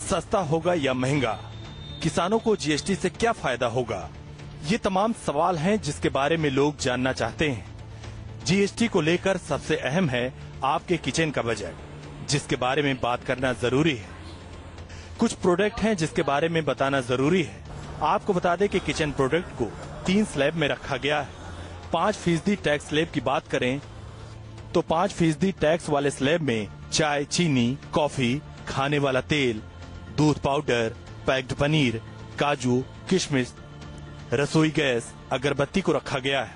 सस्ता होगा या महंगा, किसानों को जीएसटी से क्या फायदा होगा, ये तमाम सवाल हैं जिसके बारे में लोग जानना चाहते हैं। जीएसटी को लेकर सबसे अहम है आपके किचन का बजट, जिसके बारे में बात करना जरूरी है। कुछ प्रोडक्ट हैं जिसके बारे में बताना जरूरी है। आपको बता दें कि किचन प्रोडक्ट को 3 स्लैब में रखा गया है। 5% टैक्स स्लैब की बात करें तो 5% टैक्स वाले स्लैब में चाय, चीनी, कॉफी, खाने वाला तेल, दूध पाउडर, पैक्ड पनीर, काजू, किशमिश, रसोई गैस, अगरबत्ती को रखा गया है।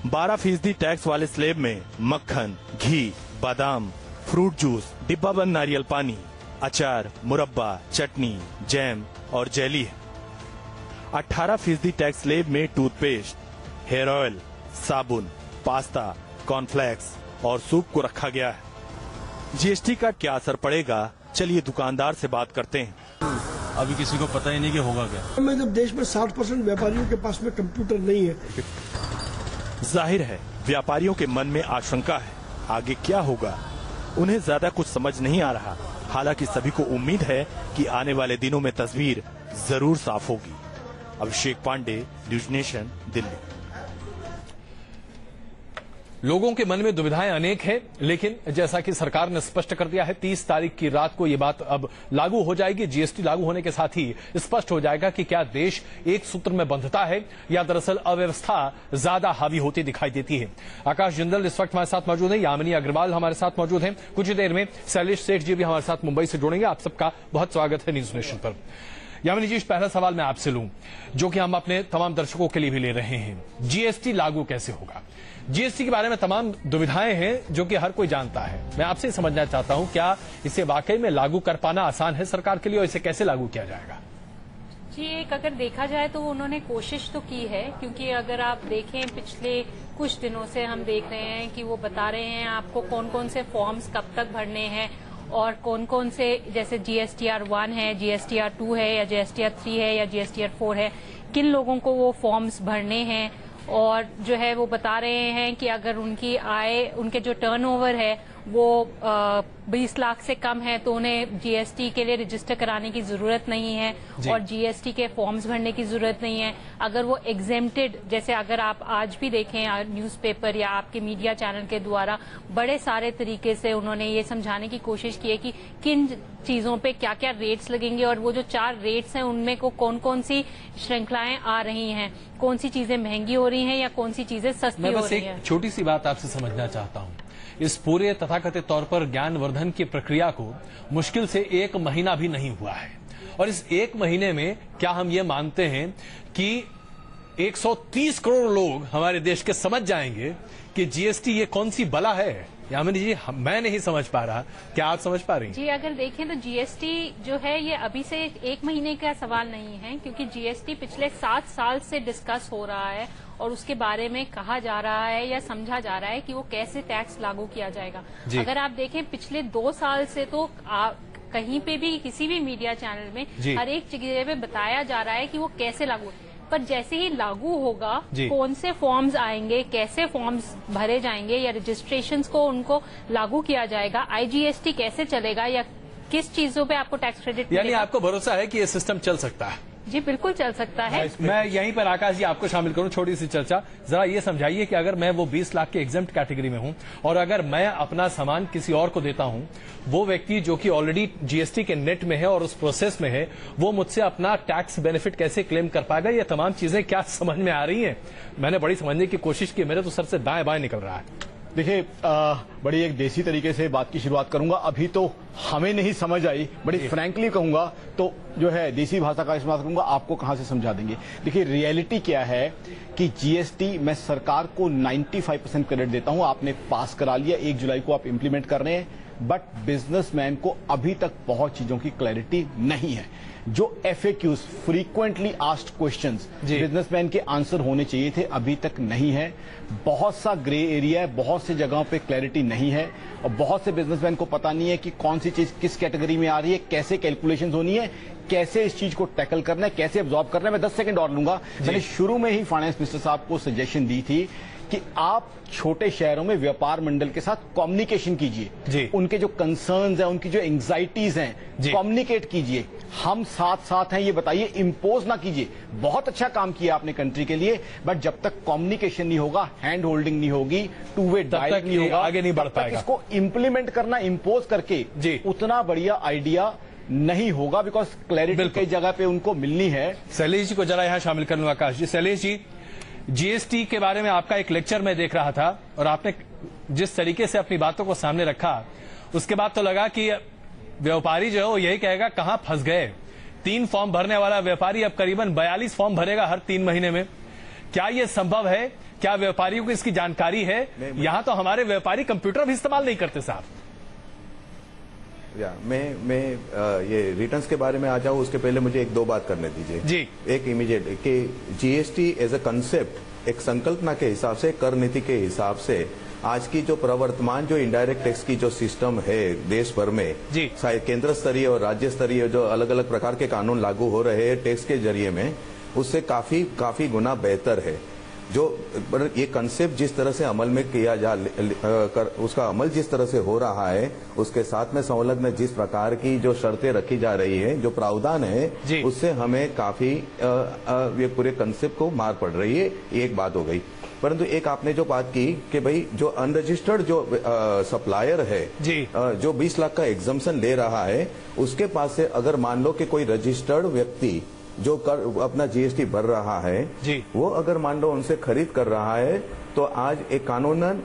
12% टैक्स वाले स्लैब में मक्खन, घी, बादाम, फ्रूट जूस, डिब्बाबंद नारियल पानी, अचार, मुरब्बा, चटनी, जैम और जेली है। 18% टैक्स स्लैब में टूथपेस्ट, हेयर ऑयल, साबुन, पास्ता, कॉर्नफ्लेक्स और सूप को रखा गया है। जीएसटी का क्या असर पड़ेगा, चलिए दुकानदार से बात करते हैं। अभी किसी को पता ही नहीं कि होगा क्या। मैं जब देश में 60% व्यापारियों के पास में कंप्यूटर नहीं है। जाहिर है व्यापारियों के मन में आशंका है, आगे क्या होगा, उन्हें ज्यादा कुछ समझ नहीं आ रहा। हालांकि सभी को उम्मीद है कि आने वाले दिनों में तस्वीर जरूर साफ होगी। अभिषेक पांडे, न्यूज नेशन, दिल्ली। लोगों के मन में दुविधाएं अनेक हैं, लेकिन जैसा कि सरकार ने स्पष्ट कर दिया है, 30 तारीख की रात को ये बात अब लागू हो जाएगी। जीएसटी लागू होने के साथ ही स्पष्ट हो जाएगा कि क्या देश एक सूत्र में बंधता है या दरअसल अव्यवस्था ज्यादा हावी होती दिखाई देती है। आकाश जिंदल इस वक्त हमारे साथ मौजूद है, यामिनी अग्रवाल हमारे साथ मौजूद हैं, कुछ ही देर में शैलेश सेठ जी भी हमारे साथ मुंबई से जुड़ेंगे। आप सबका बहुत स्वागत है न्यूज नेशन पर। यामिनी जी, पहला सवाल मैं आपसे लूं, जो कि हम अपने तमाम दर्शकों के लिए भी ले रहे हैं। जीएसटी लागू कैसे होगा? जीएसटी के बारे में तमाम दुविधाएं हैं जो कि हर कोई जानता है। मैं आपसे समझना चाहता हूं, क्या इसे वाकई में लागू कर पाना आसान है सरकार के लिए, और इसे कैसे लागू किया जाएगा? जी, एक अगर देखा जाए तो उन्होंने कोशिश तो की है, क्योंकि अगर आप देखें पिछले कुछ दिनों से हम देख रहे हैं कि वो बता रहे हैं आपको कौन कौन से फॉर्म्स कब तक भरने हैं और कौन कौन से, जैसे जीएसटीआर 1 है, जीएसटीआर 2 है या जीएसटीआर 3 है या जीएसटीआर 4 है, किन लोगों को वो फॉर्म्स भरने हैं। और जो है वो बता रहे हैं कि अगर उनकी आय, उनके जो टर्नओवर है वो 20 लाख से कम है तो उन्हें जीएसटी के लिए रजिस्टर कराने की जरूरत नहीं है और जीएसटी के फॉर्म्स भरने की जरूरत नहीं है। अगर वो एग्जेम्प्टेड, जैसे अगर आप आज भी देखें न्यूज़पेपर या आपके मीडिया चैनल के द्वारा बड़े सारे तरीके से उन्होंने ये समझाने की कोशिश की है कि किन चीजों पे क्या क्या रेट्स लगेंगे और वो जो 4 रेट्स हैं उनमें को कौन कौन सी श्रृंखलाएं आ रही हैं, कौन सी चीजें महंगी हो रही हैं या कौन सी चीजें सस्ती हो रही हैं। छोटी सी बात आपसे समझना चाहता हूं, इस पूरे तथाकथित तौर पर ज्ञानवर्धन की प्रक्रिया को मुश्किल से 1 महीना भी नहीं हुआ है, और इस 1 महीने में क्या हम ये मानते हैं कि 130 करोड़ लोग हमारे देश के समझ जाएंगे कि जीएसटी ये कौन सी बला है? यामिनी जी, मैं नहीं समझ पा रहा, क्या आप समझ पा रही हैं? जी, अगर देखें तो जीएसटी जो है ये अभी से 1 महीने का सवाल नहीं है, क्योंकि जीएसटी पिछले 7 साल से डिस्कस हो रहा है और उसके बारे में कहा जा रहा है या समझा जा रहा है कि वो कैसे टैक्स लागू किया जाएगा। अगर आप देखें पिछले 2 साल से तो कहीं पे भी किसी भी मीडिया चैनल में हर एक जगह पे बताया जा रहा है कि वो कैसे लागू, पर जैसे ही लागू होगा कौन से फॉर्म्स आएंगे, कैसे फॉर्म्स भरे जाएंगे या रजिस्ट्रेशंस को उनको लागू किया जाएगा, आईजीएसटी कैसे चलेगा या किस चीजों पे आपको टैक्स क्रेडिट, यानी आपको भरोसा है कि ये सिस्टम चल सकता है? जी बिल्कुल चल सकता है। मैं यहीं पर आकाश जी आपको शामिल करूं, छोटी सी चर्चा। जरा ये समझाइए कि अगर मैं वो 20 लाख के एग्जेम्प्ट कैटेगरी में हूं और अगर मैं अपना सामान किसी और को देता हूं, वो व्यक्ति जो कि ऑलरेडी जीएसटी के नेट में है और उस प्रोसेस में है, वो मुझसे अपना टैक्स बेनिफिट कैसे क्लेम कर पाएगा? ये तमाम चीजें क्या समझ में आ रही हैं? मैंने बड़ी समझने की कोशिश की, मेरे तो सर से दाएं बाएं निकल रहा है। देखिए, बड़ी एक देसी तरीके से बात की शुरुआत करूंगा। अभी तो हमें नहीं समझ आई, बड़ी फ्रैंकली कहूंगा तो जो है देसी भाषा का इस्तेमाल करूंगा, आपको कहां से समझा देंगे। देखिए, रियलिटी क्या है कि जीएसटी मैं सरकार को 95% क्रेडिट देता हूं, आपने पास करा लिया, 1 जुलाई को आप इंप्लीमेंट कर रहे हैं, बट बिजनेसमैन को अभी तक बहुत चीजों की क्लैरिटी नहीं है। जो FAQs, frequently asked questions, businessman के आंसर होने चाहिए थे, अभी तक नहीं है। बहुत सा ग्रे एरिया है, बहुत सी जगहों पे क्लैरिटी नहीं है और बहुत से बिजनेसमैन को पता नहीं है कि कौन सी चीज किस कैटेगरी में आ रही है, कैसे कैलकुलेशंस होनी है, कैसे इस चीज को टैकल करना है, कैसे एब्जॉर्ब करना है। मैं 10 सेकंड और लूंगा। मैंने शुरू में ही फाइनेंस मिनिस्टर साहब को सजेशन दी थी कि आप छोटे शहरों में व्यापार मंडल के साथ कम्युनिकेशन कीजिए, उनके जो कंसर्न्स हैं, उनकी जो एंग्जाइटीज हैं, कम्युनिकेट कीजिए। हम साथ साथ हैं ये बताइए, इंपोज ना कीजिए। बहुत अच्छा काम किया आपने कंट्री के लिए, बट जब तक कम्युनिकेशन नहीं होगा, हैंड होल्डिंग नहीं होगी, टू वे डायलॉग नहीं होगा, आगे नहीं बढ़ पाएगा। इसको इंप्लीमेंट करना, इंपोज करके उतना बढ़िया आइडिया नहीं होगा, बिकॉज क्लैरिटी कई जगह पे उनको मिलनी है। शैलेश जी को जरा यहां शामिल कर लूं। आकाश जी, शैलेश जी, जीएसटी के बारे में आपका एक लेक्चर मैं देख रहा था और आपने जिस तरीके से अपनी बातों को सामने रखा, उसके बाद तो लगा कि व्यापारी जो है वो यही कहेगा कहां फंस गए। 3 फॉर्म भरने वाला व्यापारी अब करीबन 42 फॉर्म भरेगा हर 3 महीने में। क्या ये संभव है? क्या व्यापारियों को इसकी जानकारी है? यहां तो हमारे व्यापारी कंप्यूटर भी इस्तेमाल नहीं करते साहब। मैं ये रिटर्न्स के बारे में आ जाऊं, उसके पहले मुझे 1-2 बात करने दीजिए जी। एक इमीडिएट कि जीएसटी एज अ कंसेप्ट, एक संकल्पना के हिसाब से, कर नीति के हिसाब से आज की जो प्रवर्तमान जो इनडायरेक्ट टैक्स की जो सिस्टम है देश भर में, केंद्र स्तरीय और राज्य स्तरीय जो अलग अलग प्रकार के कानून लागू हो रहे हैं टैक्स के जरिए में, उससे काफी गुना बेहतर है। जो ये कंसेप्ट जिस तरह से अमल में किया उसका अमल जिस तरह से हो रहा है, उसके साथ में संलग्न जिस प्रकार की जो शर्तें रखी जा रही है, जो प्रावधान है, उससे हमें काफी ये पूरे कंसेप्ट को मार पड़ रही है। ये एक बात हो गई। परंतु एक आपने जो बात की कि भाई जो अनरजिस्टर्ड जो सप्लायर है, जो 20 लाख का एग्जम्पशन ले रहा है, उसके पास से अगर मान लो कि कोई रजिस्टर्ड व्यक्ति जो कर अपना जीएसटी भर रहा है, वो अगर मान लो उनसे खरीद कर रहा है, तो आज एक कानूनन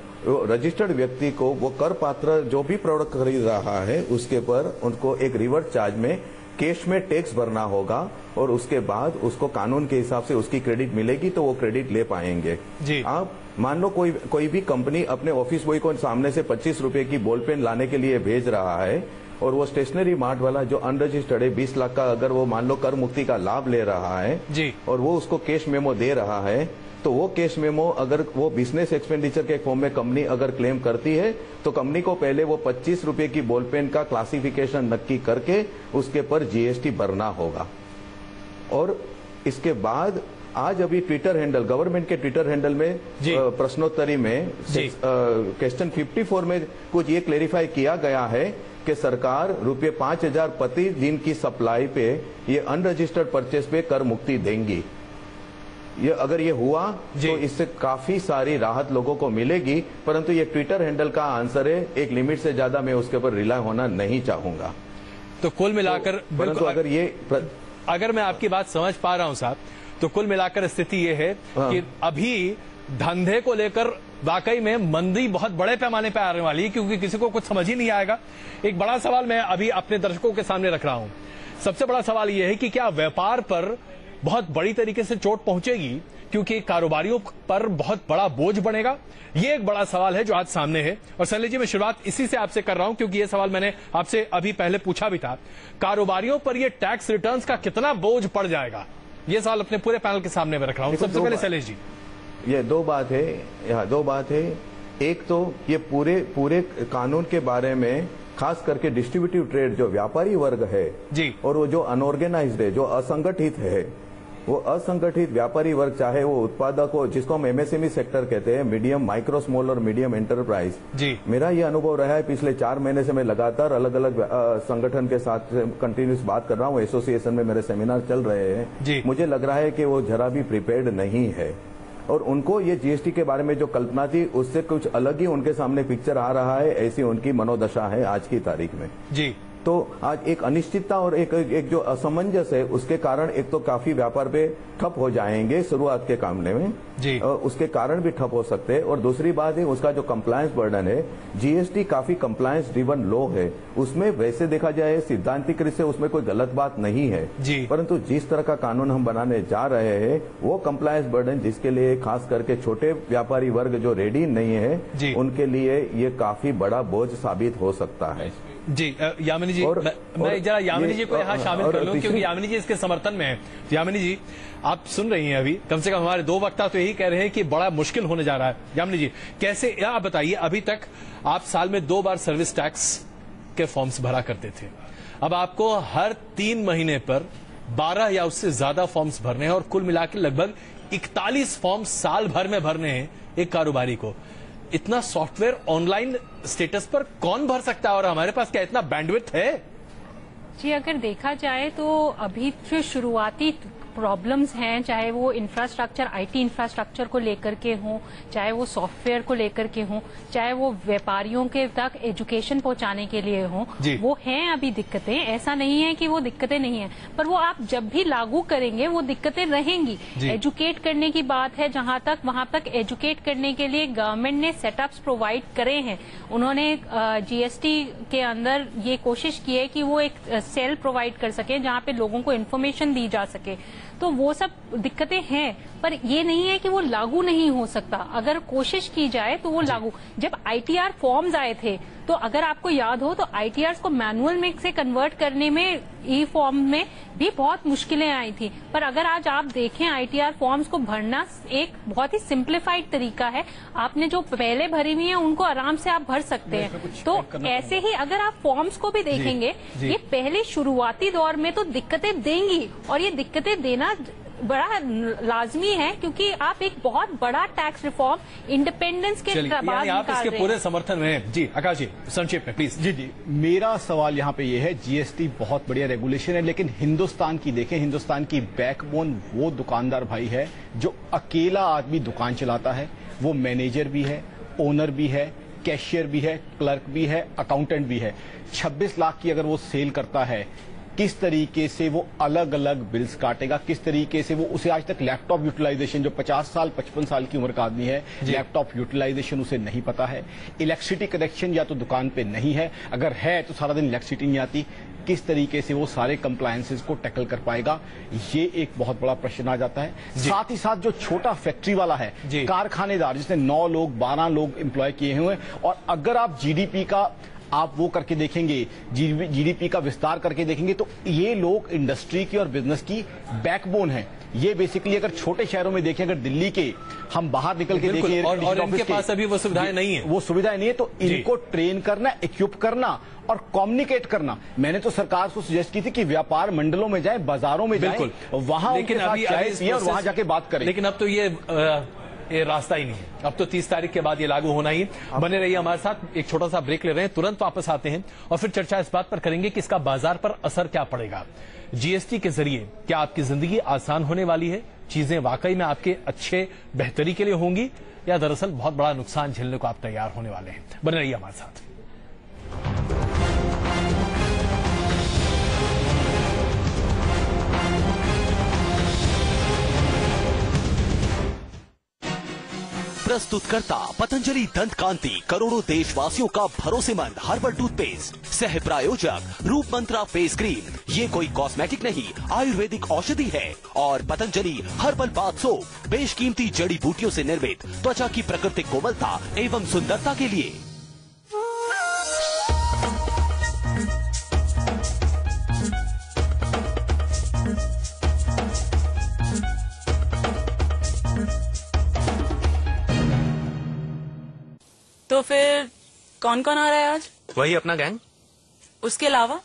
रजिस्टर्ड व्यक्ति को वो कर पात्र जो भी प्रोडक्ट खरीद रहा है उसके पर उनको एक रिवर्स चार्ज में कैश में टैक्स भरना होगा और उसके बाद उसको कानून के हिसाब से उसकी क्रेडिट मिलेगी तो वो क्रेडिट ले पाएंगे। आप मान लो कोई भी कंपनी अपने ऑफिस बॉय को सामने से 25 रुपए की बॉल पेन लाने के लिए भेज रहा है और वो स्टेशनरी मार्ट वाला जो अनरजिस्टर्ड है 20 लाख का अगर वो मान लो कर मुक्ति का लाभ ले रहा है और वो उसको कैश मेमो दे रहा है, तो वो कैश मेमो अगर वो बिजनेस एक्सपेंडिचर के फॉर्म में कंपनी अगर क्लेम करती है तो कंपनी को पहले वो 25 रुपए की बॉल पेन का क्लासिफिकेशन नक्की करके उसके पर जीएसटी भरना होगा। और इसके बाद आज अभी ट्विटर हैंडल, गवर्नमेंट के ट्विटर हैंडल में प्रश्नोत्तरी में क्वेश्चन 54 में कुछ ये क्लेरिफाई किया गया है कि सरकार ₹5,000 प्रति दिन की सप्लाई पे ये अनरजिस्टर्ड परचेस पे कर मुक्ति देंगी। ये अगर ये हुआ तो इससे काफी सारी राहत लोगों को मिलेगी, परंतु ये ट्विटर हैंडल का आंसर है। एक लिमिट से ज्यादा मैं उसके ऊपर रिलाय होना नहीं चाहूंगा। तो कुल मिलाकर परंतु अगर मैं आपकी बात समझ पा रहा हूं साहब, तो कुल मिलाकर स्थिति ये है कि अभी धंधे को लेकर वाकई में मंदी बहुत बड़े पैमाने पर आने वाली है, क्योंकि किसी को कुछ समझ ही नहीं आएगा। एक बड़ा सवाल मैं अभी अपने दर्शकों के सामने रख रहा हूं। सबसे बड़ा सवाल यह है कि क्या व्यापार पर बहुत बड़ी तरीके से चोट पहुंचेगी, क्योंकि कारोबारियों पर बहुत बड़ा बोझ बनेगा? ये एक बड़ा सवाल है जो आज सामने है। और शैलेश जी, मैं शुरुआत इसी से आपसे कर रहा हूं, क्योंकि ये सवाल मैंने आपसे अभी पहले पूछा भी था। कारोबारियों पर ये टैक्स रिटर्न्स का कितना बोझ पड़ जाएगा, ये सवाल अपने पूरे पैनल के सामने में रख रहा हूं। सबसे पहले शैलेश जी, ये दो बात है। एक तो ये पूरे कानून के बारे में खास करके डिस्ट्रीब्यूटिव ट्रेड जो व्यापारी वर्ग है और वो जो अनऑर्गेनाइज्ड है, जो असंगठित है, वो असंगठित व्यापारी वर्ग, चाहे वो उत्पादक हो, जिसको हम एमएसएमई सेक्टर कहते हैं, मीडियम, माइक्रो, स्मॉल और मीडियम एंटरप्राइज। मेरा ये अनुभव रहा है पिछले 4 महीने से मैं लगातार अलग अलग संगठन के साथ कंटिन्यूस बात कर रहा हूँ, एसोसिएशन में मेरे सेमिनार चल रहे हैं। मुझे लग रहा है कि वो जरा भी प्रिपेयर्ड नहीं है और उनको ये जीएसटी के बारे में जो कल्पना थी उससे कुछ अलग ही उनके सामने पिक्चर आ रहा है। ऐसी उनकी मनोदशा है आज की तारीख में। तो आज एक अनिश्चितता और एक जो असमंजस है, उसके कारण एक तो काफी व्यापार पे ठप हो जाएंगे शुरुआत के मामले में, उसके कारण भी ठप हो सकते हैं। और दूसरी बात है उसका जो कंप्लायंस बर्डन है, जीएसटी काफी कंप्लायंस ड्रिवन लॉ है, उसमें वैसे देखा जाए सिद्धांतिक रूप से उसमें कोई गलत बात नहीं है, परंतु जिस तरह का कानून हम बनाने जा रहे हैं वो कंप्लायंस बर्डन जिसके लिए खास करके छोटे व्यापारी वर्ग जो रेडी नहीं है उनके लिए ये काफी बड़ा बोझ साबित हो सकता है। यामिनी जी, मैं जरा यामिनी जी को यहाँ शामिल कर लूं, क्योंकि यामिनी जी इसके समर्थन में है। यामिनी जी, आप सुन रही हैं, अभी कम से कम हमारे 2 वक्ता तो यही कह रहे हैं कि बड़ा मुश्किल होने जा रहा है। यामिनी जी, कैसे, आप बताइए, अभी तक आप साल में 2 बार सर्विस टैक्स के फॉर्म्स भरा करते थे, अब आपको हर 3 महीने पर 12 या उससे ज्यादा फॉर्म्स भरने हैं और कुल मिलाकर लगभग 41 फॉर्म साल भर में भरने हैं। एक कारोबारी को। इतना सॉफ्टवेयर ऑनलाइन स्टेटस पर कौन भर सकता है और हमारे पास क्या इतना बैंडविड्थ है? जी, अगर देखा जाए तो अभी जो शुरुआती प्रॉब्लम्स हैं, चाहे वो इंफ्रास्ट्रक्चर, आईटी इंफ्रास्ट्रक्चर को लेकर के हों, चाहे वो सॉफ्टवेयर को लेकर के हों, चाहे वो व्यापारियों के तक एजुकेशन पहुंचाने के लिए हों, वो हैं अभी दिक्कतें। ऐसा नहीं है कि वो दिक्कतें नहीं है, पर वो आप जब भी लागू करेंगे वो दिक्कतें रहेंगी। एजुकेट करने की बात है, जहां तक वहां तक एजुकेट करने के लिए गवर्नमेंट ने सेटअप्स प्रोवाइड करे हैं। उन्होंने जीएसटी के अंदर ये कोशिश की है कि वो एक सेल प्रोवाइड कर सके जहां पे लोगों को इन्फॉर्मेशन दी जा सके। तो वो सब दिक्कतें हैं, पर ये नहीं है कि वो लागू नहीं हो सकता। अगर कोशिश की जाए तो वो लागू। जब आईटीआर फॉर्म्स आए थे, तो अगर आपको याद हो तो आईटीआर को मैनुअल में से कन्वर्ट करने में, ई फॉर्म में भी बहुत मुश्किलें आई थी। पर अगर आज आप देखें, आईटीआर फॉर्म्स को भरना एक बहुत ही सिंप्लीफाइड तरीका है। आपने जो पहले भरी हुई है उनको आराम से आप भर सकते हैं। तो ऐसे ही अगर आप फॉर्म्स को भी देखेंगे, ये पहले शुरुआती दौर में तो दिक्कतें देंगी, और ये दिक्कतें देना बड़ा लाजमी है, क्योंकि आप एक बहुत बड़ा टैक्स रिफॉर्म इंडिपेंडेंस के बाद आप इसके पूरे समर्थन में हैं। जी आकाश जी, संक्षेप में प्लीज। जी, मेरा सवाल यहाँ पे ये है, जीएसटी बहुत बढ़िया रेगुलेशन है, लेकिन हिंदुस्तान की देखें, हिंदुस्तान की बैकबोन वो दुकानदार भाई है जो अकेला आदमी दुकान चलाता है। वो मैनेजर भी है, ओनर भी है, कैशियर भी है, क्लर्क भी है, अकाउंटेंट भी है। 26 लाख की अगर वो सेल करता है, किस तरीके से वो अलग अलग बिल्स काटेगा, किस तरीके से वो, उसे आज तक लैपटॉप यूटिलाइजेशन, जो 50 साल 55 साल की उम्र का आदमी है, लैपटॉप यूटिलाइजेशन उसे नहीं पता है। इलेक्ट्रिसिटी कनेक्शन या तो दुकान पे नहीं है, अगर है तो सारा दिन इलेक्ट्रिसिटी नहीं आती। किस तरीके से वो सारे कंप्लायंसेस को टैकल कर पाएगा, ये एक बहुत बड़ा प्रश्न आ जाता है। साथ ही साथ जो छोटा फैक्ट्री वाला है, कारखानेदार, जिसने 9 लोग 12 लोग एम्प्लॉय किए हुए, और अगर आप जीडीपी का आप वो करके देखेंगे, जीडीपी का विस्तार करके देखेंगे, तो ये लोग इंडस्ट्री की और बिजनेस की बैकबोन है। ये बेसिकली अगर छोटे शहरों में देखें, अगर दिल्ली के हम बाहर निकल के देखें, और इनके पास अभी वो सुविधाएं नहीं है, वो सुविधाएं नहीं है, तो इनको ट्रेन करना, इक्विप करना और कम्युनिकेट करना। मैंने तो सरकार को सजेस्ट की थी कि व्यापार मंडलों में जाए, बाजारों में जाए, वहां उनके साथ चाय पिए और वहां जाके बात करें। लेकिन अब तो ये रास्ता ही नहीं है। अब तो 30 तारीख के बाद ये लागू होना ही। बने रहिए हमारे साथ, एक छोटा सा ब्रेक ले रहे हैं, तुरंत वापस आते हैं और फिर चर्चा इस बात पर करेंगे कि इसका बाजार पर असर क्या पड़ेगा। जीएसटी के जरिए क्या आपकी जिंदगी आसान होने वाली है? चीजें वाकई में आपके अच्छे बेहतरी के लिए होंगी, या दरअसल बहुत बड़ा नुकसान झेलने को आप तैयार होने वाले हैं? बने रहिए हमारे साथ। प्रस्तुतकर्ता पतंजलि दंत कांति, करोड़ों देशवासियों का भरोसेमंद हर्बल टूथपेस्ट। सह प्रायोजक रूप मंत्रा फेस क्रीम। ये कोई कॉस्मेटिक नहीं, आयुर्वेदिक औषधि है। और पतंजलि हर्बल बाथ सोप, बेशकीमती जड़ी बूटियों से निर्मित, त्वचा की प्राकृतिक कोमलता एवं सुंदरता के लिए। तो फिर कौन कौन आ रहा है आज? वही अपना गैंग। उसके अलावा?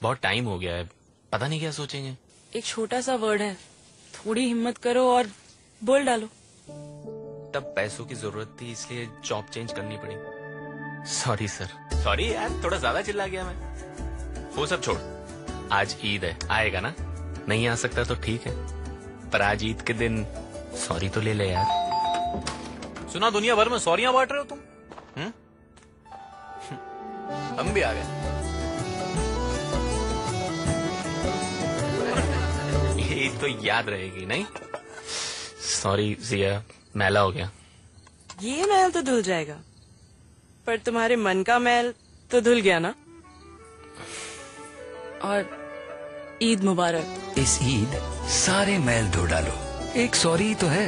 बहुत टाइम हो गया है, पता नहीं क्या सोचेंगे। एक छोटा सा वर्ड है, थोड़ी हिम्मत करो और बोल डालो। तब पैसों की जरूरत थी, इसलिए जॉब चेंज करनी पड़ी। Sorry sir. सॉरी यार, थोड़ा ज्यादा चिल्ला गया मैं। वो सब छोड़, आज ईद है, आएगा ना? नहीं आ सकता तो ठीक है, पर आज ईद के दिन सॉरी तो ले ले यार। सुना दुनिया भर में सॉरियां बांट रहे हो तुम? हम भी आ गए। ये तो याद रहेगी नहीं? सॉरी जिया, मैला हो गया। ये मैल तो धुल जाएगा, पर तुम्हारे मन का मैल तो धुल गया ना? और ईद मुबारक। इस ईद सारे मैल धो डालो, एक सॉरी तो है,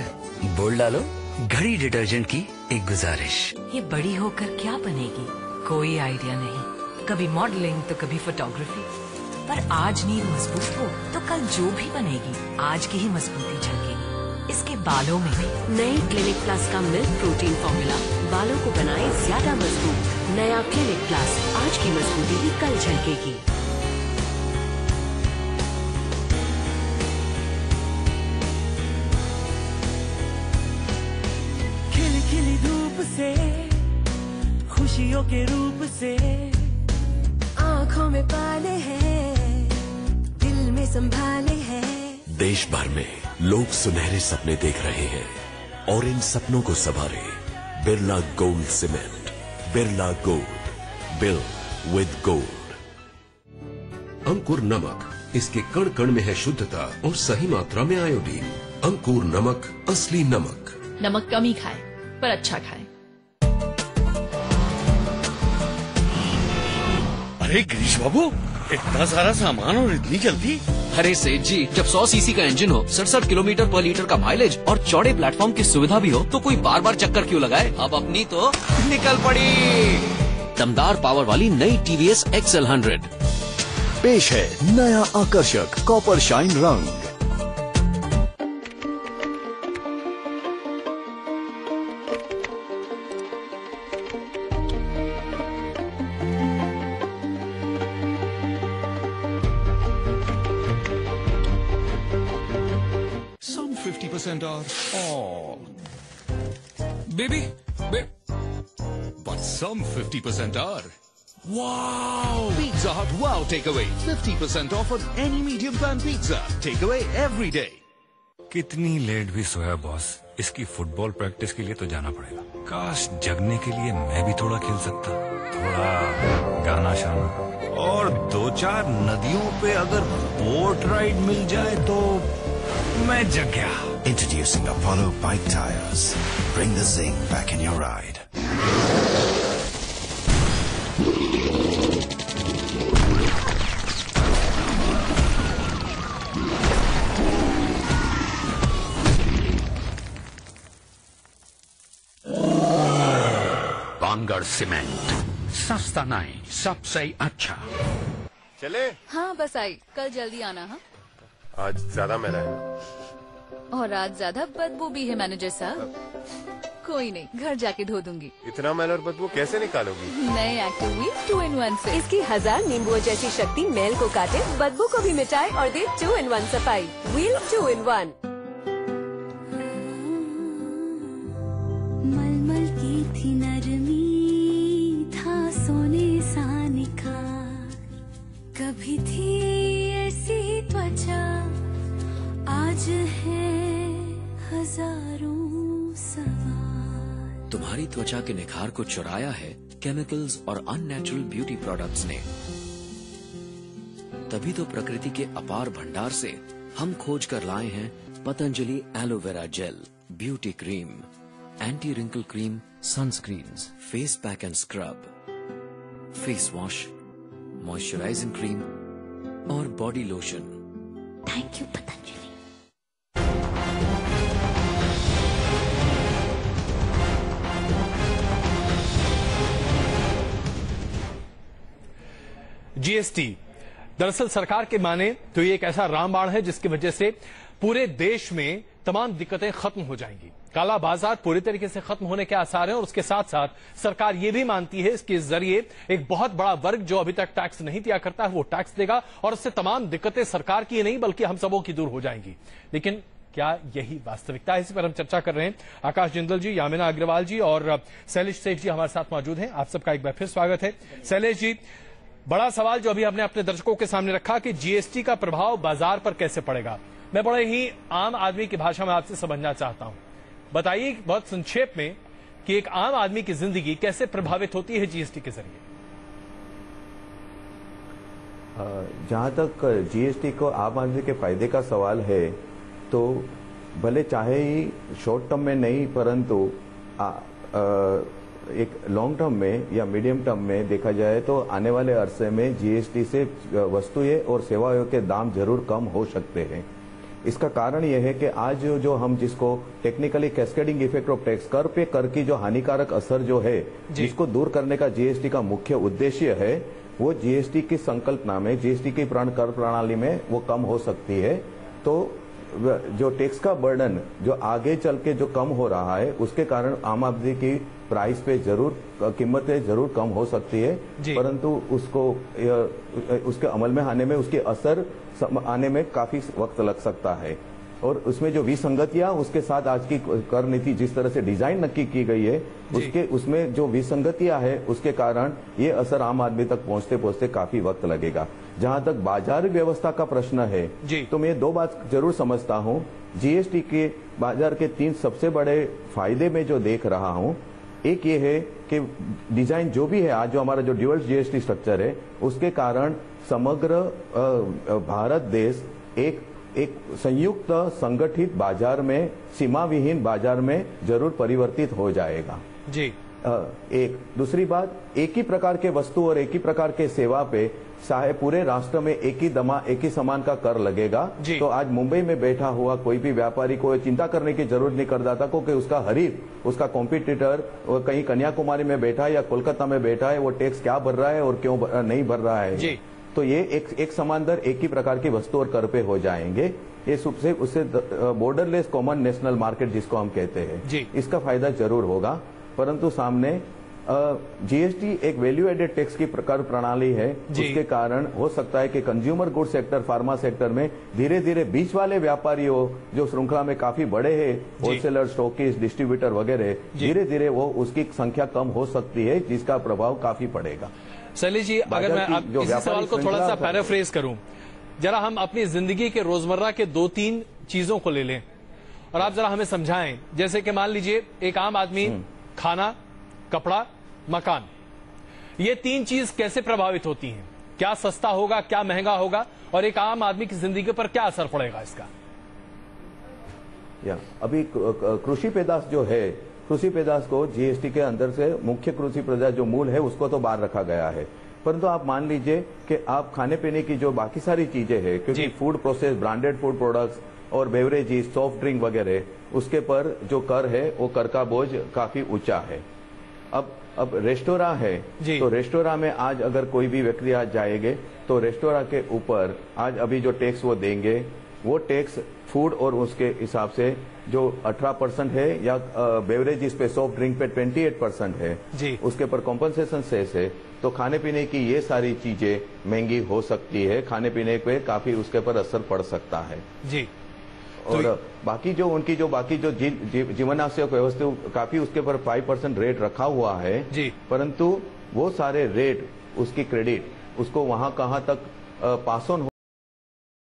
बोल डालो। घड़ी डिटर्जेंट की एक गुजारिश। ये बड़ी होकर क्या बनेगी, कोई आइडिया नहीं। कभी मॉडलिंग तो कभी फोटोग्राफी, पर आज नींव मजबूत हो तो कल जो भी बनेगी आज की ही मजबूती झलकेगी। इसके बालों में भी नई क्लिनिक प्लस का मिल्क प्रोटीन फॉर्मूला बालों को बनाए ज्यादा मजबूत। नया क्लिनिक प्लस, आज की मजबूती भी कल झलकेगी। से, खुशियों के रूप से आंखों में पाले हैं, दिल में संभाले हैं। देश भर में लोग सुनहरे सपने देख रहे हैं और इन सपनों को संवारे Birla gold cement. Birla gold, build with gold. Ankur नमक, इसके कण कण में है शुद्धता और सही मात्रा में आयोडीन। अंकुर नमक, असली नमक। नमक कम ही खाए पर अच्छा खाए। अरे गिरीश बाबू, इतना सारा सामान और इतनी जल्दी? अरे सेठ जी, जब 100 सीसी का इंजन हो, 67 किलोमीटर पर लीटर का माइलेज और चौड़े प्लेटफॉर्म की सुविधा भी हो, तो कोई बार बार चक्कर क्यों लगाए। अब अपनी तो निकल पड़ी। दमदार पावर वाली नई टीवीएस XL100 पेश है नया आकर्षक कॉपर शाइन रंग। Some 50% off. Oh, baby, but some 50% are. Wow! Pizza Hut Wow Takeaway. 50% off on any medium pan pizza. Takeaway every day. कितनी लेट भी सोया बॉस, इसकी फुटबॉल प्रैक्टिस के लिए तो जाना पड़ेगा। काश जगने के लिए मैं भी थोड़ा खेल सकता, थोड़ा गाना शाना और 2-4 नदियों पे अगर बोट राइड मिल जाए तो मैं जग गया। Introducing Apollo Bike Tires. Bring the zing back in your ride. Wangarh cement, सस्ता नहीं, सबसे अच्छा। चले? हाँ बस आई, कल जल्दी आना। हाँ आज ज्यादा मैला है और आज ज्यादा बदबू भी है मैनेजर साहब। कोई नहीं, घर जाके धो दूंगी। इतना मैल और बदबू कैसे निकालोगी? नए एक्टिव व्हील 2-in-1 से। इसकी 1000 नींबुओं जैसी शक्ति मैल को काटे, बदबू को भी मिटाए और दे 2-in-1 सफाई। Wheel 2-in-1। मलमल की थी नरमी, था सोने सा निखार, कभी थी ऐसी त्वचा, आज है हजारों सवाल। तुम्हारी त्वचा के निखार को चुराया है केमिकल्स और अननेचुरल ब्यूटी प्रोडक्ट्स ने। तभी तो प्रकृति के अपार भंडार से हम खोज कर लाए हैं Patanjali aloe vera gel, beauty cream, anti wrinkle cream, sunscreens, face pack and scrub, face wash, moisturising cream और body lotion. Thank you Patanjali. GST दरअसल सरकार के माने तो ये एक ऐसा रामबाण है जिसकी वजह से पूरे देश में तमाम दिक्कतें खत्म हो जाएंगी। काला बाजार पूरी तरीके से खत्म होने के आसार हैं और उसके साथ साथ सरकार ये भी मानती है इसके जरिए एक बहुत बड़ा वर्ग जो अभी तक टैक्स नहीं दिया करता है वो टैक्स देगा और उससे तमाम दिक्कतें सरकार की नहीं बल्कि हम सबों की दूर हो जाएंगी। लेकिन क्या यही वास्तविकता है? इसी पर हम चर्चा कर रहे हैं। आकाश जिंदल जी, यामिना अग्रवाल जी और शैलेश सेठ जी हमारे साथ मौजूद हैं। आप सबका एक बार फिर स्वागत है। शैलेश जी, बड़ा सवाल जो अभी हमने अपने दर्शकों के सामने रखा कि जीएसटी का प्रभाव बाजार पर कैसे पड़ेगा, मैं बड़े ही आम आदमी की भाषा में आपसे समझना चाहता हूं। बताइए बहुत संक्षेप में कि एक आम आदमी की जिंदगी कैसे प्रभावित होती है जीएसटी के जरिए। जहां तक जीएसटी को आम आदमी के फायदे का सवाल है तो भले चाहे ही शॉर्ट टर्म में नहीं परंतु एक लॉन्ग टर्म में या मीडियम टर्म में देखा जाए तो आने वाले अरसे में जीएसटी से वस्तुएं और सेवाओं के दाम जरूर कम हो सकते हैं। इसका कारण यह है कि आज जो हम जिसको technically cascading effect of tax कर पे कर की जो हानिकारक असर जो है जिसको दूर करने का जीएसटी का मुख्य उद्देश्य है वो जीएसटी की संकल्पना में, जीएसटी की कर प्रणाली में वो कम हो सकती है। तो जो टैक्स का बर्डन जो आगे चल के जो कम हो रहा है उसके कारण आम आदमी की प्राइस पे जरूर कीमतें जरूर कम हो सकती है, परंतु उसके अमल में आने में उसकी असर आने में काफी वक्त लग सकता है। और उसमें जो विसंगतियां उसके साथ आज की कर नीति जिस तरह से डिजाइन नक्की की गई है उसमें जो विसंगतियां है उसके कारण ये असर आम आदमी तक पहुंचते पहुंचते काफी वक्त लगेगा। जहां तक बाजार व्यवस्था का प्रश्न है तो मैं दो बात जरूर समझता हूं। जीएसटी के बाजार के 3 सबसे बड़े फायदे में जो देख रहा हूं, एक ये है कि डिजाइन जो भी है आज जो हमारा जो ड्यूअल जीएसटी स्ट्रक्चर है उसके कारण समग्र भारत देश एक संयुक्त संगठित बाजार में, सीमा विहीन बाजार में जरूर परिवर्तित हो जाएगा। जी। एक दूसरी बात, एक ही प्रकार के वस्तु और एक ही प्रकार के सेवा पे चाहे पूरे राष्ट्र में एक ही समान का कर लगेगा। तो आज मुंबई में बैठा हुआ कोई भी व्यापारी को चिंता करने की जरूरत नहीं करता था क्योंकि उसका हरीफ, उसका कॉम्पिटिटर कहीं कन्याकुमारी में बैठा है या कोलकाता में बैठा है, वो टैक्स क्या भर रहा है और क्यों नहीं भर रहा है। तो ये एक समान दर एक ही प्रकार की वस्तु और कर पे हो जाएंगे। ये सबसे उससे बॉर्डरलेस कॉमन नेशनल मार्केट जिसको हम कहते हैं, इसका फायदा जरूर होगा। परंतु सामने जीएसटी एक वैल्यू एडेड टैक्स की प्रकार प्रणाली है, उसके कारण हो सकता है कि consumer good sector, pharma sector में धीरे धीरे बीच वाले व्यापारियों जो श्रृंखला में काफी बड़े हैं, होलसेलर, स्टॉकिस्ट, डिस्ट्रीब्यूटर वगैरह, धीरे धीरे वो उसकी संख्या कम हो सकती है, जिसका प्रभाव काफी पड़ेगा। शैलेश जी, अगर मैं आप इसी सवाल को थोड़ा सा पैराफ्रेज करूं, जरा हम अपनी जिंदगी के रोजमर्रा के 2-3 चीजों को ले लें और आप जरा हमें समझाएं। जैसे कि मान लीजिए एक आम आदमी, खाना, कपड़ा, मकान, ये 3 चीज कैसे प्रभावित होती हैं? क्या सस्ता होगा, क्या महंगा होगा और एक आम आदमी की जिंदगी पर क्या असर पड़ेगा इसका? अभी कृषि पेदाश जो है, कृषि पेदाश को जीएसटी के अंदर से मुख्य कृषि पेदाश जो मूल है उसको तो बाहर रखा गया है। परंतु आप मान लीजिए कि आप खाने पीने की जो बाकी सारी चीजें हैं, क्योंकि food process, branded food products और बेवरेजेस, सॉफ्ट ड्रिंक वगैरह, उसके पर जो कर है वो कर का बोझ काफी ऊंचा है। अब रेस्टोरेंट है, तो रेस्टोरेंट में आज अगर कोई भी व्यक्ति आज जाएंगे तो रेस्टोरेंट के ऊपर आज अभी जो टैक्स वो देंगे, वो टैक्स फूड और उसके हिसाब से जो 18% है या बेवरेजेस पे, सॉफ्ट ड्रिंक पे 28% है, उसके पर कॉम्पनसेशन सेस है। तो खाने पीने की ये सारी चीजें महंगी हो सकती है, खाने पीने पे काफी उसके पर असर पड़ सकता है। जी। और बाकी जो उनकी जो बाकी जो जीवनावश्यक व्यवस्था काफी उसके पर 5% रेट रखा हुआ है, परंतु वो सारे रेट, उसकी क्रेडिट, उसको वहां कहां तक पास ऑन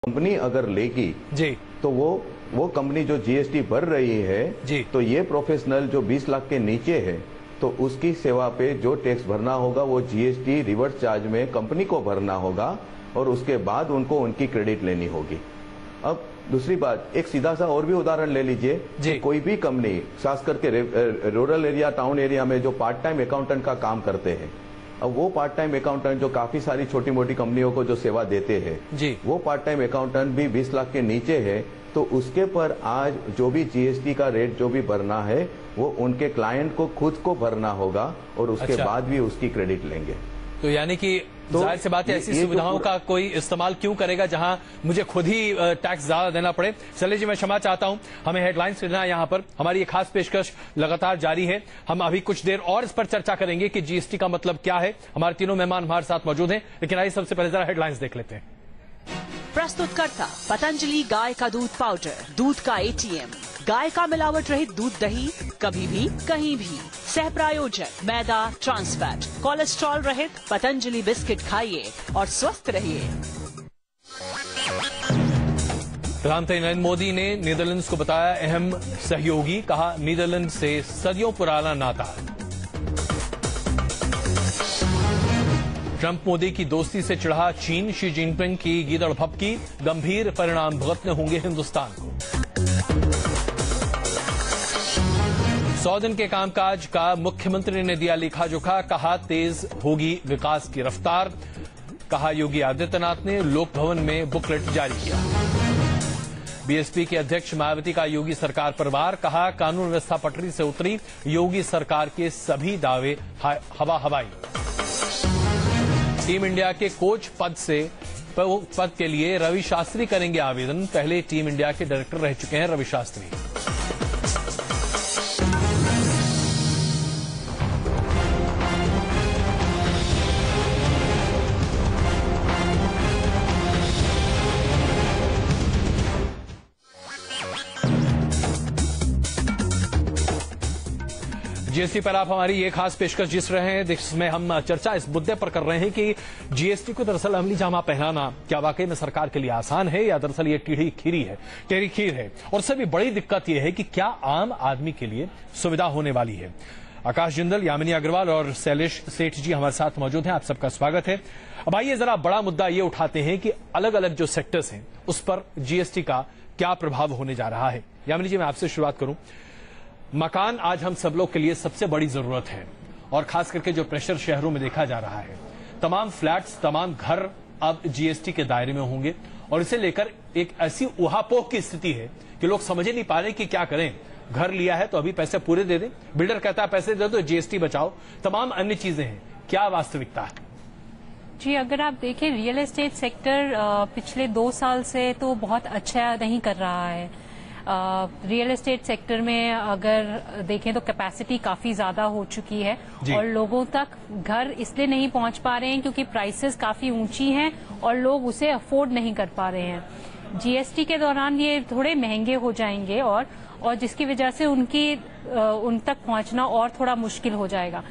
कंपनी अगर लेगी तो वो कंपनी जो जीएसटी भर रही है, तो ये प्रोफेशनल जो 20 लाख के नीचे है तो उसकी सेवा पे जो टैक्स भरना होगा वो जीएसटी रिवर्स चार्ज में कंपनी को भरना होगा और उसके बाद उनको उनकी क्रेडिट लेनी होगी। अब दूसरी बात, एक सीधा सा और भी उदाहरण ले लीजिए, कोई भी कंपनी, खास करके रूरल एरिया, टाउन एरिया में जो पार्ट टाइम अकाउंटेंट का काम करते हैं, अब वो पार्ट टाइम अकाउंटेंट जो काफी सारी छोटी मोटी कंपनियों को जो सेवा देते हैं, वो पार्ट टाइम अकाउंटेंट भी 20 लाख के नीचे है, तो उसके पर आज जो भी जीएसटी का रेट जो भी भरना है वो उनके क्लाइंट को खुद को भरना होगा और उसके बाद भी उसकी क्रेडिट लेंगे। तो यानी कि जाहिर सी बात है, ऐसी सुविधाओं का कोई इस्तेमाल क्यों करेगा जहां मुझे खुद ही टैक्स ज्यादा देना पड़े। शैलेश जी, मैं क्षमा चाहता हूं, हमें हेडलाइंस लेना है यहाँ पर, हमारी ये खास पेशकश लगातार जारी है। हम अभी कुछ देर और इस पर चर्चा करेंगे कि जीएसटी का मतलब क्या है। हमारे तीनों मेहमान हमारे साथ मौजूद हैं, लेकिन आइए सबसे पहले जरा हेडलाइंस देख लेते हैं। प्रस्तुतकर्ता पतंजलि गाय का दूध पाउडर, दूध का एटीएम, गाय का मिलावट रहित दूध दही, कभी भी कहीं भी। सह प्रायोजक मैदा, ट्रांसफैट, कोलेस्ट्रॉल रहित पतंजलि बिस्किट खाइए और स्वस्थ रहिए। प्रधानमंत्री नरेंद्र मोदी ने नीदरलैंड्स को बताया अहम सहयोगी, कहा नीदरलैंड से सदियों पुराना नाता। ट्रंप मोदी की दोस्ती से चिढ़ा चीन, शी जिनपिंग की गीदड़ भपकी, गंभीर परिणाम भुगतने होंगे हिंदुस्तान को। 100 दिन के कामकाज का मुख्यमंत्री ने दिया लेखा जोखा, कहा तेज होगी विकास की रफ्तार। कहा योगी आदित्यनाथ ने लोक भवन में बुकलेट जारी किया। बीएसपी के अध्यक्ष मायावती का योगी सरकार पर वार, कहा कानून व्यवस्था पटरी से उतरी, योगी सरकार के सभी दावे हवा हवाई। टीम इंडिया के कोच पद के लिए रवि शास्त्री करेंगे आवेदन, पहले टीम इंडिया के डायरेक्टर रह चुके हैं रवि शास्त्री। जीएसटी पर आप हमारी ये खास पेशकश जिस रहे हैं जिसमें हम चर्चा इस मुद्दे पर कर रहे हैं कि जीएसटी को दरअसल अमली जामा पहनाना क्या वाकई में सरकार के लिए आसान है या दरअसल ये टेढ़ी खीर है। और सबसे बड़ी दिक्कत यह है कि क्या आम आदमी के लिए सुविधा होने वाली है। आकाश जिंदल, यामिनी अग्रवाल और शैलेश सेठ जी हमारे साथ मौजूद हैं। आप सबका स्वागत है। अब आइए जरा बड़ा मुद्दा ये उठाते हैं कि अलग अलग जो सेक्टर्स हैं उस पर जीएसटी का क्या प्रभाव होने जा रहा है। यामिनी जी, मैं आपसे शुरुआत करूं। मकान आज हम सब लोग के लिए सबसे बड़ी जरूरत है और खास करके जो प्रेशर शहरों में देखा जा रहा है, तमाम फ्लैट्स, तमाम घर अब जीएसटी के दायरे में होंगे और इसे लेकर एक ऐसी उहापोह की स्थिति है कि लोग समझ ही नहीं पा रहे कि क्या करें। घर लिया है तो अभी पैसे पूरे दे दें, बिल्डर कहता है पैसे दे दो, जीएसटी बचाओ, तमाम अन्य चीजें हैं। क्या वास्तविकता है? जी, अगर आप देखें रियल एस्टेट सेक्टर पिछले 2 साल से तो बहुत अच्छा नहीं कर रहा है। रियल एस्टेट सेक्टर में अगर देखें तो कैपेसिटी काफी ज्यादा हो चुकी है और लोगों तक घर इसलिए नहीं पहुंच पा रहे हैं क्योंकि प्राइसेस काफी ऊंची हैं और लोग उसे अफोर्ड नहीं कर पा रहे हैं। जीएसटी के दौरान ये थोड़े महंगे हो जाएंगे और जिसकी वजह से उन तक पहुंचना और थोड़ा मुश्किल हो जाएगा।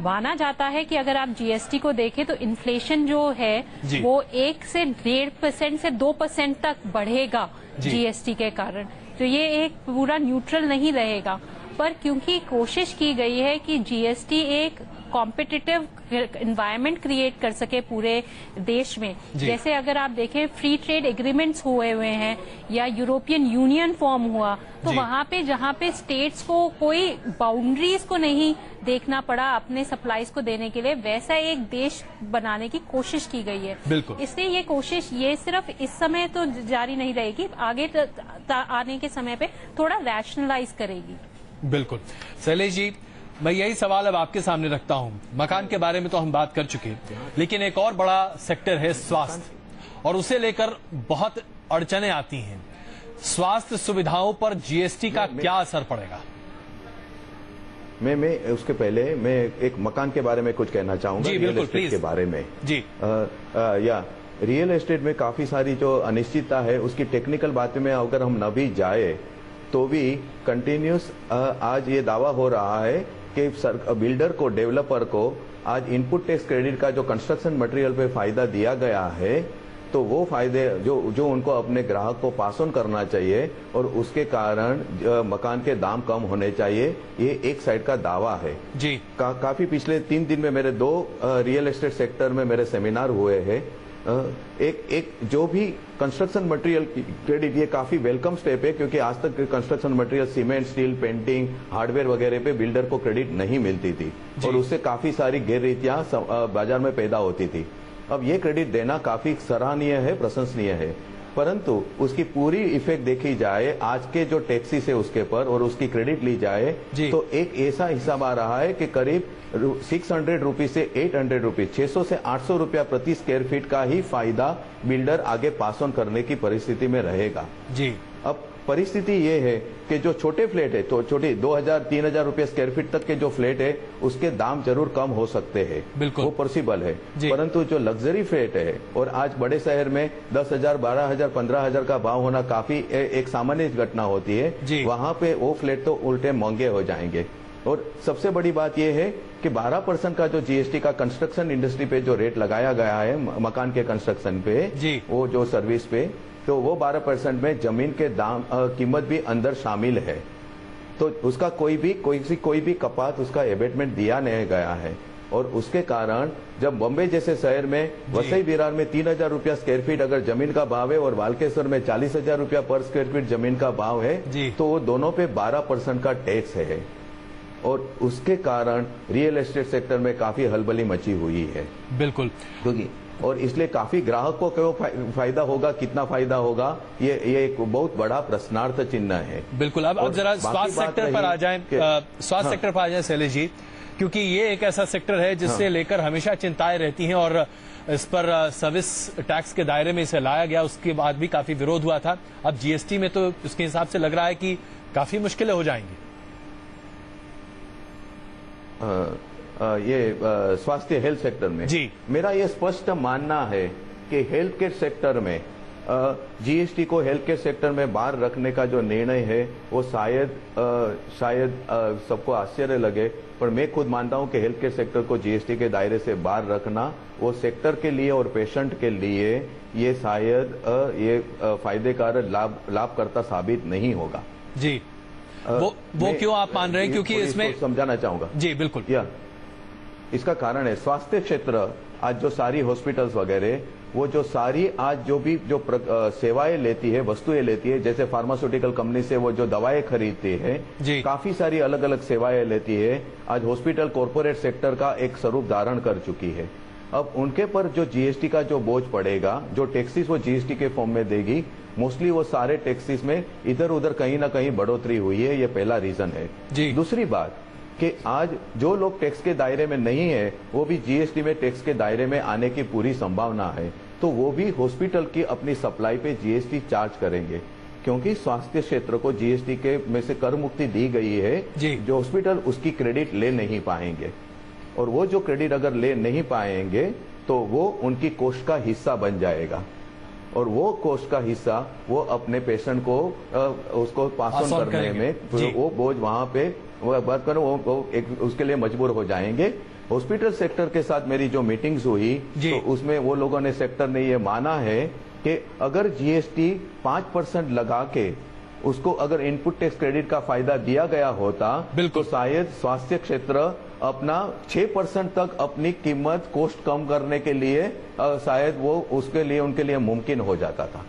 माना जाता है कि अगर आप जीएसटी को देखें तो इन्फ्लेशन जो है वो 1 से 1.5% से 2% तक बढ़ेगा जीएसटी के कारण। तो ये एक पूरा न्यूट्रल नहीं रहेगा, पर क्योंकि कोशिश की गई है कि जीएसटी एक कॉम्पिटिटिव एनवायरनमेंट क्रिएट कर सके पूरे देश में। जैसे अगर आप देखें फ्री ट्रेड एग्रीमेंट्स हुए हैं या यूरोपियन यूनियन फॉर्म हुआ, तो वहां पे जहां पे स्टेट्स को कोई बाउंड्रीज को नहीं देखना पड़ा अपने सप्लाईज को देने के लिए, वैसा एक देश बनाने की कोशिश की गई है। इसलिए ये कोशिश ये सिर्फ इस समय तो जारी नहीं रहेगी, आगे आने के समय पे थोड़ा रैशनलाइज करेगी। बिल्कुल। शैलेश जी, मैं यही सवाल अब आपके सामने रखता हूं। मकान के बारे में तो हम बात कर चुके हैं, लेकिन एक और बड़ा सेक्टर है स्वास्थ्य और उसे लेकर बहुत अड़चने आती हैं। स्वास्थ्य सुविधाओं पर जीएसटी का क्या असर पड़ेगा? मैं उसके पहले मैं एक मकान के बारे में कुछ कहना चाहूंगा। जी बिल्कुल, प्लीज। के बारे में जी रियल एस्टेट में काफी सारी जो अनिश्चितता है उसकी टेक्निकल बातें में अगर हम न भी जाए तो भी कंटिन्यूस आज ये दावा हो रहा है कि बिल्डर को, डेवलपर को आज इनपुट टैक्स क्रेडिट का जो कंस्ट्रक्शन मटेरियल पे फायदा दिया गया है, तो वो फायदे जो उनको अपने ग्राहक को पास ऑन करना चाहिए और उसके कारण मकान के दाम कम होने चाहिए, ये एक साइड का दावा है जी। काफी पिछले 3 दिन में मेरे 2 रियल एस्टेट सेक्टर में मेरे सेमिनार हुए हैं। एक जो भी कंस्ट्रक्शन मटेरियल क्रेडिट, ये काफी वेलकम स्टेप है क्योंकि आज तक construction material cement, steel, painting, hardware वगैरह पे बिल्डर को क्रेडिट नहीं मिलती थी और उससे काफी सारी गैररीतियां बाजार में पैदा होती थी। अब ये क्रेडिट देना काफी सराहनीय है, प्रशंसनीय है, परंतु उसकी पूरी इफेक्ट देखी जाए आज के जो टैक्सेस है उसके पर और उसकी क्रेडिट ली जाए तो एक ऐसा हिसाब आ रहा है कि करीब 600 रुपीज से 800 रुपीज, 600 से 800 रुपया प्रति स्क्वायर फीट का ही फायदा बिल्डर आगे पास ऑन करने की परिस्थिति में रहेगा जी। अब परिस्थिति ये है कि जो छोटे फ्लैट है, तो छोटे 2000-3000 रुपये स्क्वायर फीट तक के जो फ्लैट है उसके दाम जरूर कम हो सकते हैं, वो पॉसिबल है, परंतु जो लग्जरी फ्लैट है और आज बड़े शहर में 10,000, 12,000, 15,000 का भाव होना काफी एक सामान्य घटना होती है, वहां पे वो फ्लैट तो उल्टे महंगे हो जाएंगे। और सबसे बड़ी बात यह है कि 12% का जो जीएसटी का कंस्ट्रक्शन इंडस्ट्री पे जो रेट लगाया गया है मकान के कंस्ट्रक्शन पे, वो जो सर्विस पे, तो वो 12% में जमीन के दाम कीमत भी अंदर शामिल है, तो उसका कोई भी कपात, उसका एबेटमेंट दिया नहीं गया है। और उसके कारण जब बॉम्बे जैसे शहर में, वसई विरार में 3,000 रुपया स्क्वायर फीट अगर जमीन का भाव है और बालकेश्वर में 40,000 रुपया पर स्क्वायर फीट जमीन का भाव है, तो वो दोनों पे 12% का टैक्स है और उसके कारण रियल एस्टेट सेक्टर में काफी हलबली मची हुई है। बिल्कुल, क्योंकि और इसलिए काफी ग्राहक को क्यों फायदा होगा, कितना फायदा होगा, ये एक बहुत बड़ा प्रश्नार्थ चिन्ह है। बिल्कुल। अब जरा स्वास्थ्य सेक्टर पर आ जाएं, स्वास्थ्य सेक्टर पर आ जाएं शैलेश जी, क्योंकि ये एक ऐसा सेक्टर है जिससे लेकर हमेशा चिंताएं रहती हैं और इस पर सर्विस टैक्स के दायरे में इसे लाया गया, उसके बाद भी काफी विरोध हुआ था। अब जीएसटी में तो उसके हिसाब से लग रहा है कि काफी मुश्किलें हो जाएंगी। ये स्वास्थ्य हेल्थ सेक्टर में मेरा ये स्पष्ट मानना है कि हेल्थ केयर सेक्टर में जीएसटी को हेल्थ केयर सेक्टर में बाहर रखने का जो निर्णय है वो शायद सबको आश्चर्य लगे, पर मैं खुद मानता हूं कि हेल्थ केयर सेक्टर को जीएसटी के दायरे से बाहर रखना वो सेक्टर के लिए और पेशेंट के लिए ये शायद ये फायदेकार लाभकर्ता साबित नहीं होगा। जी, वो क्यों आप मान रहे हैं? क्योंकि इसमें समझाना चाहूंगा। जी बिल्कुल। इसका कारण है स्वास्थ्य क्षेत्र, आज जो सारी हॉस्पिटल्स वगैरह वो जो सारी आज जो भी जो सेवाएं लेती है, वस्तुएं लेती है, जैसे फार्मास्यूटिकल कंपनी से वो जो दवाएं खरीदती है, काफी सारी अलग अलग सेवाएं लेती है, आज हॉस्पिटल कॉर्पोरेट सेक्टर का एक स्वरूप धारण कर चुकी है। अब उनके पर जो जीएसटी का जो बोझ पड़ेगा, जो टैक्सेस वो जीएसटी के फॉर्म में देगी, मोस्टली वो सारे टैक्सेस में इधर उधर कहीं ना कहीं बढ़ोतरी हुई है, ये पहला रीजन है। दूसरी बात कि आज जो लोग टैक्स के दायरे में नहीं है वो भी जीएसटी में टैक्स के दायरे में आने की पूरी संभावना है, तो वो भी हॉस्पिटल की अपनी सप्लाई पे जीएसटी चार्ज करेंगे, क्योंकि स्वास्थ्य क्षेत्र को जीएसटी के में से कर मुक्ति दी गई है। जो हॉस्पिटल उसकी क्रेडिट ले नहीं पाएंगे, और वो जो क्रेडिट अगर ले नहीं पाएंगे तो वो उनकी कोस्ट का हिस्सा बन जाएगा, और वो कोस्ट का हिस्सा वो अपने पेशेंट को उसको पास ऑन करने में वो बोझ वहां पे बात करो वो उसके लिए मजबूर हो जाएंगे। हॉस्पिटल सेक्टर के साथ मेरी जो मीटिंग्स हुई तो उसमें वो लोगों ने, सेक्टर ने ये माना है कि अगर जीएसटी 5% लगा के उसको अगर इनपुट टैक्स क्रेडिट का फायदा दिया गया होता तो शायद स्वास्थ्य क्षेत्र अपना 6% तक अपनी कीमत कोस्ट कम करने के लिए शायद वो उसके लिए उनके लिए मुमकिन हो जाता था।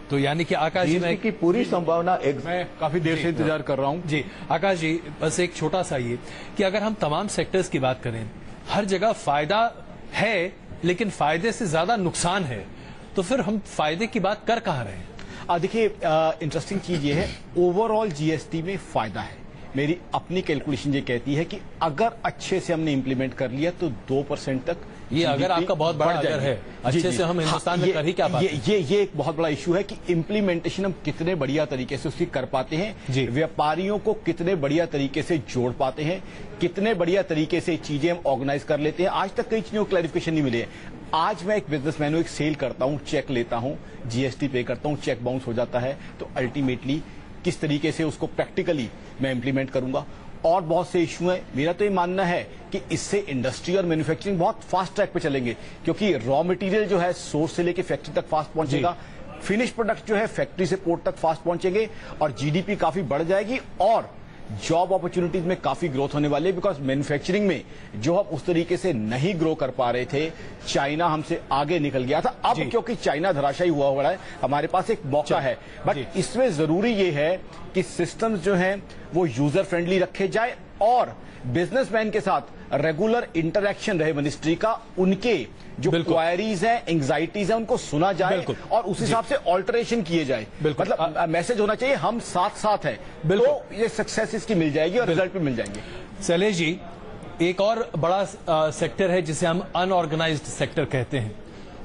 तो यानी कि आकाश जी, की पूरी संभावना मैं काफी देर से इंतजार कर रहा हूं। जी आकाश जी, बस एक छोटा सा ये कि अगर हम तमाम सेक्टर्स की बात करें, हर जगह फायदा है लेकिन फायदे से ज्यादा नुकसान है, तो फिर हम फायदे की बात कर कहां रहे हैं? देखिए, इंटरेस्टिंग चीज ये है, ओवरऑल जीएसटी में फायदा है। मेरी अपनी कैलकुलेशन ये कहती है कि अगर अच्छे से हमने इंप्लीमेंट कर लिया तो 2% तक ये अगर आपका बहुत बड़ा अगर है, अच्छे से हम हिंदुस्तान में कर ही क्या पाते हैं? ये एक बहुत बड़ा इशू है कि इम्प्लीमेंटेशन हम कितने बढ़िया तरीके से उसकी कर पाते हैं, व्यापारियों को कितने बढ़िया तरीके से जोड़ पाते हैं, कितने बढ़िया तरीके से चीजें हम ऑर्गेनाइज कर लेते हैं। आज तक कई चीजों को क्लैरिफिकेशन नहीं मिले है। आज मैं एक बिजनेसमैन हूं, एक सेल करता हूं, चेक लेता हूं, जीएसटी पे करता हूं, चेक बाउंस हो जाता है, तो अल्टीमेटली किस तरीके से उसको प्रैक्टिकली मैं इंप्लीमेंट करूंगा। और बहुत से इशू हैं। मेरा तो ये मानना है कि इससे इंडस्ट्री और मैन्युफैक्चरिंग बहुत फास्ट ट्रैक पे चलेंगे, क्योंकि रॉ मटेरियल जो है सोर्स से लेके फैक्ट्री तक फास्ट पहुंचेगा, फिनिश प्रोडक्ट जो है फैक्ट्री से पोर्ट तक फास्ट पहुंचेंगे, और जीडीपी काफी बढ़ जाएगी, और जॉब अपॉर्चुनिटीज में काफी ग्रोथ होने वाली है। बिकॉज मैन्युफैक्चरिंग में जो हम उस तरीके से नहीं ग्रो कर पा रहे थे, चाइना हमसे आगे निकल गया था। अब क्योंकि चाइना धराशायी हुआ हुआ है, हमारे पास एक मौका है, बट इसमें जरूरी ये है कि सिस्टम्स जो हैं वो यूजर फ्रेंडली रखे जाए, और बिजनेसमैन के साथ रेगुलर इंटरैक्शन रहे मिनिस्ट्री का, उनके जो क्वायरीज हैं, एंग्जाइटीज हैं, उनको सुना जाए और उस हिसाब से ऑल्टरेशन किए जाए। मतलब मैसेज होना चाहिए हम साथ साथ हैं, तो ये सक्सेस इसकी मिल जाएगी और रिजल्ट भी मिल जाएंगे। शैलेश जी, एक और बड़ा सेक्टर है जिसे हम अनऑर्गेनाइज्ड सेक्टर कहते हैं,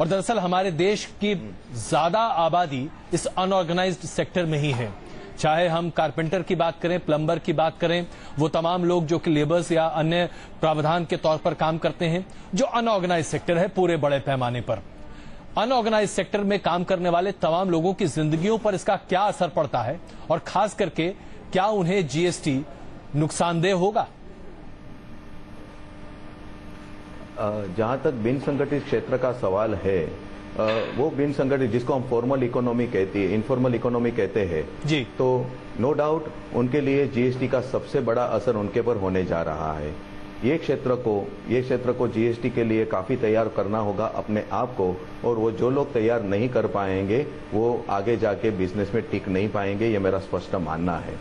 और दरअसल हमारे देश की ज्यादा आबादी इस अनऑर्गेनाइज्ड सेक्टर में ही है। चाहे हम कारपेंटर की बात करें, प्लम्बर की बात करें, वो तमाम लोग जो कि लेबर्स या अन्य प्रावधान के तौर पर काम करते हैं, जो अनऑर्गेनाइज सेक्टर है पूरे बड़े पैमाने पर। अनऑर्गेनाइज सेक्टर में काम करने वाले तमाम लोगों की जिंदगियों पर इसका क्या असर पड़ता है, और खास करके क्या उन्हें जीएसटी नुकसानदेह होगा? जहां तक बिन संगठित क्षेत्र का सवाल है, वो बिन संगठित जिसको हम फॉर्मल इकोनॉमी कहती है, इनफॉर्मल इकोनॉमी कहते हैं जी, तो नो डाउट उनके लिए जीएसटी का सबसे बड़ा असर उनके पर होने जा रहा है। ये क्षेत्र को जीएसटी के लिए काफी तैयार करना होगा अपने आप को, और वो जो लोग तैयार नहीं कर पाएंगे वो आगे जाके बिजनेस में टिक नहीं पाएंगे, ये मेरा स्पष्ट मानना है।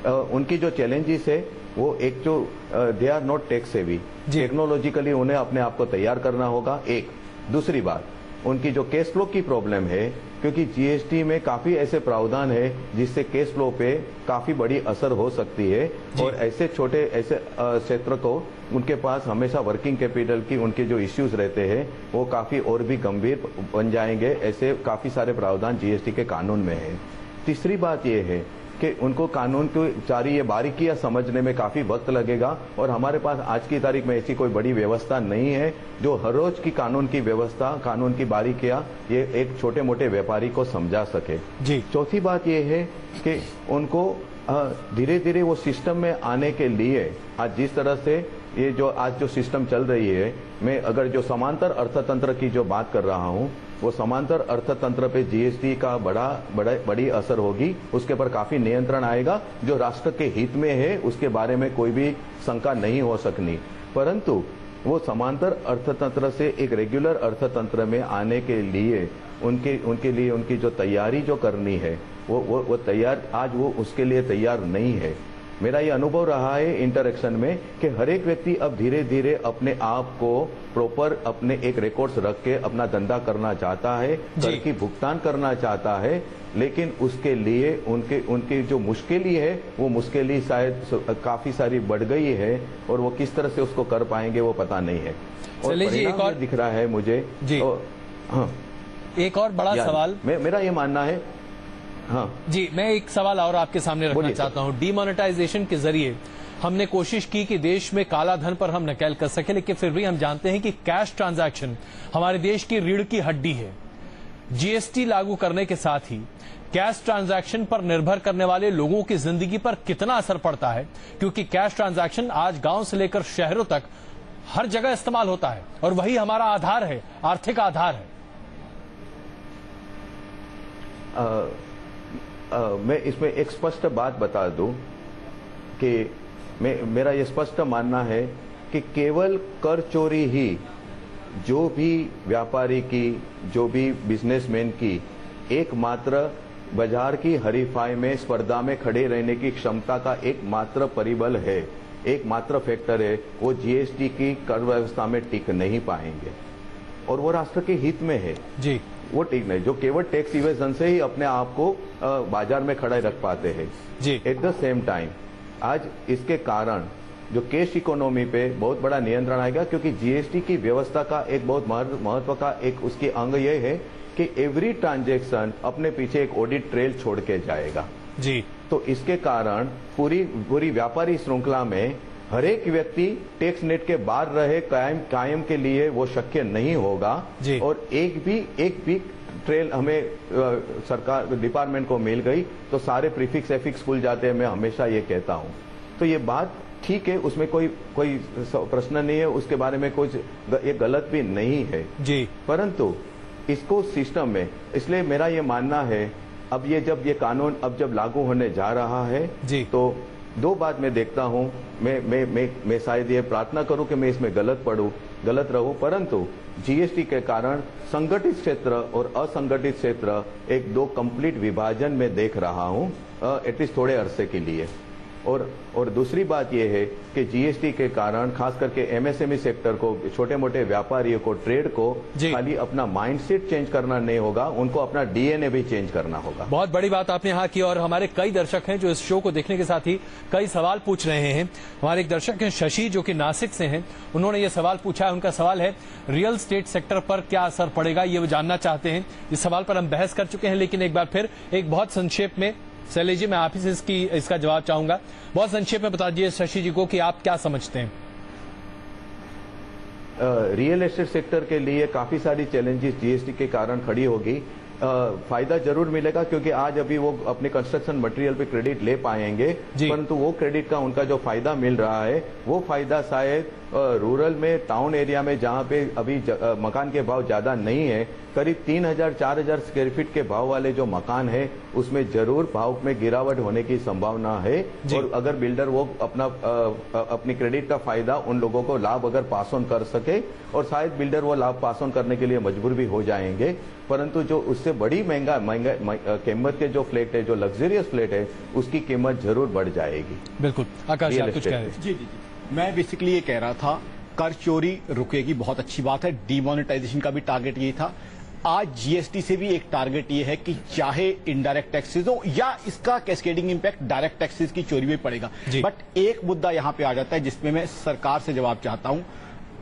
उनकी जो चैलेंजेस है वो एक जो they are not tech savvy, technologically उन्हें अपने आप को तैयार करना होगा। एक दूसरी बात, उनकी जो कैश फ्लो की प्रॉब्लम है, क्योंकि जीएसटी में काफी ऐसे प्रावधान है जिससे कैश फ्लो पे काफी बड़ी असर हो सकती है, और ऐसे छोटे ऐसे क्षेत्र को उनके पास हमेशा वर्किंग कैपिटल की उनके जो इश्यूज रहते हैं वो काफी और भी गंभीर बन जाएंगे। ऐसे काफी सारे प्रावधान जीएसटी के कानून में है। तीसरी बात यह है कि उनको कानून की सारी ये बारीकियां समझने में काफी वक्त लगेगा और हमारे पास आज की तारीख में ऐसी कोई बड़ी व्यवस्था नहीं है जो हर रोज की कानून की व्यवस्था, कानून की बारीकियां ये एक छोटे मोटे व्यापारी को समझा सके। जी। चौथी बात ये है कि उनको धीरे धीरे वो सिस्टम में आने के लिए आज जिस तरह से ये जो आज जो सिस्टम चल रही है, मैं अगर जो समांतर अर्थतंत्र की जो बात कर रहा हूं, वो समांतर अर्थतंत्र पे जीएसटी का बड़ी असर होगी, उसके पर काफी नियंत्रण आएगा। जो राष्ट्र के हित में है उसके बारे में कोई भी शंका नहीं हो सकनी, परंतु वो समांतर अर्थतंत्र से एक रेगुलर अर्थतंत्र में आने के लिए उनके लिए उनकी जो तैयारी जो करनी है वो तैयार, आज वो उसके लिए तैयार नहीं है। मेरा ये अनुभव रहा है इंटरेक्शन में कि हर एक व्यक्ति अब धीरे धीरे अपने आप को प्रॉपर अपने एक रिकॉर्ड्स रख के अपना धंधा करना चाहता है, कर की भुगतान करना चाहता है, लेकिन उसके लिए उनकी जो मुश्किलें है वो मुश्किलें शायद काफी सारी बढ़ गई है और वो किस तरह से उसको कर पाएंगे वो पता नहीं है। और एक और दिख रहा है मुझे जी। हाँ, एक और बड़ा सवाल मेरा ये मानना है। हाँ जी, मैं एक सवाल और आपके सामने रखना चाहता हूं। डीमोनेटाइजेशन के जरिए हमने कोशिश की कि देश में काला धन पर हम नकेल कर सके, लेकिन फिर भी हम जानते हैं कि कैश ट्रांजैक्शन हमारे देश की रीढ़ की हड्डी है। जीएसटी लागू करने के साथ ही कैश ट्रांजैक्शन पर निर्भर करने वाले लोगों की जिंदगी पर कितना असर पड़ता है, क्योंकि कैश ट्रांजैक्शन आज गांव से लेकर शहरों तक हर जगह इस्तेमाल होता है और वही हमारा आधार है, आर्थिक आधार है। मैं इसमें एक स्पष्ट बात बता दूं कि मेरा ये स्पष्ट मानना है कि केवल कर चोरी ही जो भी व्यापारी की, जो भी बिजनेसमैन की एकमात्र बाजार की हरीफाई में, स्पर्धा में खड़े रहने की क्षमता का एकमात्र परिबल है, एकमात्र फैक्टर है, वो जीएसटी की कर व्यवस्था में टिक नहीं पाएंगे और वो राष्ट्र के हित में है जी। वो ठीक नहीं जो केवल टैक्स इवेजन से ही अपने आप को बाजार में खड़ा रख पाते हैं जी। एट द सेम टाइम आज इसके कारण जो कैश इकोनॉमी पे बहुत बड़ा नियंत्रण आएगा, क्योंकि जीएसटी की व्यवस्था का एक बहुत महत्व का एक उसकी अंग ये है कि एवरी ट्रांजैक्शन अपने पीछे एक ऑडिट ट्रेल छोड़ के जाएगा जी। तो इसके कारण पूरी व्यापारी श्रृंखला में हर एक व्यक्ति टैक्स नेट के बाहर रहे कायम के लिए वो शक्य नहीं होगा और एक भी ट्रेल हमें सरकार डिपार्टमेंट को मिल गई तो सारे प्रीफिक्स एफिक्स खुल जाते हैं। मैं हमेशा ये कहता हूं, तो ये बात ठीक है, उसमें कोई प्रश्न नहीं है, उसके बारे में कुछ ये गलत भी नहीं है जी। परंतु इसको सिस्टम में, इसलिए मेरा ये मानना है अब ये कानून अब जब लागू होने जा रहा है जी, तो दो बात मैं देखता हूं, मैं शायद ये प्रार्थना करूं कि मैं इसमें गलत रहूं, परंतु जीएसटी के कारण संगठित क्षेत्र और असंगठित क्षेत्र एक दो कंप्लीट विभाजन में देख रहा हूं एटलीस्ट थोड़े अरसे के लिए। और दूसरी बात यह है कि जीएसटी के कारण खास करके एमएसएमई सेक्टर को, छोटे मोटे व्यापारियों को, ट्रेड को खाली अपना माइंडसेट चेंज करना नहीं होगा, उनको अपना डीएनए भी चेंज करना होगा। बहुत बड़ी बात आपने यहाँ की और हमारे कई दर्शक हैं जो इस शो को देखने के साथ ही कई सवाल पूछ रहे हैं। हमारे एक दर्शक हैं शशि जो कि नासिक से हैं, उन्होंने ये सवाल पूछा है। उनका सवाल है रियल स्टेट सेक्टर पर क्या असर पड़ेगा, ये वो जानना चाहते हैं। इस सवाल पर हम बहस कर चुके हैं, लेकिन एक बार फिर एक बहुत संक्षेप में शैलेश जी मैं आप ही से इसका जवाब चाहूंगा। बहुत संक्षेप में बता दीजिए शशि जी को कि आप क्या समझते हैं। रियल एस्टेट सेक्टर के लिए काफी सारी चैलेंजेस जीएसटी के कारण खड़ी होगी। फायदा जरूर मिलेगा क्योंकि आज अभी वो अपने कंस्ट्रक्शन मटेरियल पे क्रेडिट ले पाएंगे, परंतु वो क्रेडिट का उनका जो फायदा मिल रहा है वो फायदा शायद रूरल में, टाउन एरिया में जहां पे अभी मकान के भाव ज्यादा नहीं है, करीब 3000-4000 स्क्वायर फीट के भाव वाले जो मकान है उसमें जरूर भाव में गिरावट होने की संभावना है। और अगर बिल्डर वो अपनी क्रेडिट का फायदा उन लोगों को लाभ अगर पास ऑन कर सके, और शायद बिल्डर वो लाभ पास ऑन करने के लिए मजबूर भी हो जाएंगे, परंतु जो उससे बड़ी महंगा कीमत के जो फ्लैट है, जो लग्जरियस फ्लैट है, उसकी कीमत जरूर बढ़ जाएगी। बिल्कुल आकाश आप कुछ कह रहे थे। जी, मैं बेसिकली ये कह रहा था कर चोरी रुकेगी, बहुत अच्छी बात है। डीमोनेटाइजेशन का भी टारगेट यही था। आज जीएसटी से भी एक टारगेट ये है कि चाहे इनडायरेक्ट टैक्सेस हो या इसका कैस्केडिंग इंपैक्ट डायरेक्ट टैक्सेस की चोरी में पड़ेगा। बट एक मुद्दा यहां पे आ जाता है जिसमें मैं सरकार से जवाब चाहता हूं।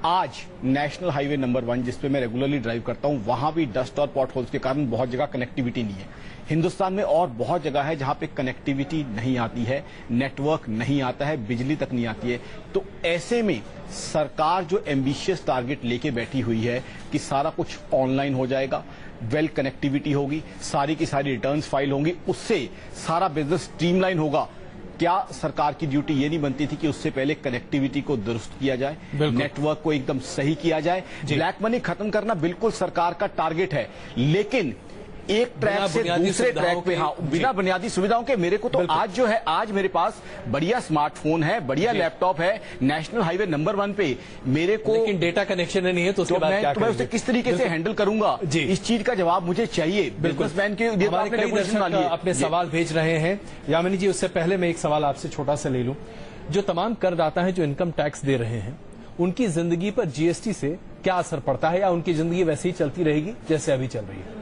आज नेशनल हाईवे नंबर 1 जिस पे मैं रेगुलरली ड्राइव करता हूं, वहां भी डस्ट और पॉट होल्स के कारण बहुत जगह कनेक्टिविटी नहीं है। हिंदुस्तान में और बहुत जगह है जहां पे कनेक्टिविटी नहीं आती है, नेटवर्क नहीं आता है, बिजली तक नहीं आती है। तो ऐसे में सरकार जो एम्बिशियस टारगेट लेके बैठी हुई है कि सारा कुछ ऑनलाइन हो जाएगा, वेल कनेक्टिविटी होगी, सारी की सारी रिटर्न्स फाइल होंगी, उससे सारा बिजनेस स्ट्रीमलाइन होगा। क्या सरकार की ड्यूटी ये नहीं बनती थी कि उससे पहले कनेक्टिविटी को दुरुस्त किया जाए, नेटवर्क को एकदम सही किया जाए? ब्लैक मनी खत्म करना बिल्कुल सरकार का टारगेट है, लेकिन एक ट्रैक से दूसरे ट्रैक पे, हाँ, बिना बुनियादी सुविधाओं के। मेरे को तो आज जो है, आज मेरे पास बढ़िया स्मार्टफोन है, बढ़िया लैपटॉप है, नेशनल हाईवे नंबर 1 पे मेरे को, लेकिन डेटा कनेक्शन नहीं है, तो उसके बाद क्या मैं उसे किस तरीके से हैंडल करूंगा? इस चीज का जवाब मुझे चाहिए। बिजनेसमैन के लिए अपने सवाल भेज रहे हैं। यामिनी जी, उससे पहले मैं एक सवाल आपसे छोटा सा ले लूं। जो तमाम करदाता हैं जो इनकम टैक्स दे रहे हैं, उनकी जिंदगी पर जीएसटी से क्या असर पड़ता है, या उनकी जिंदगी वैसे ही चलती रहेगी जैसे अभी चल रही है?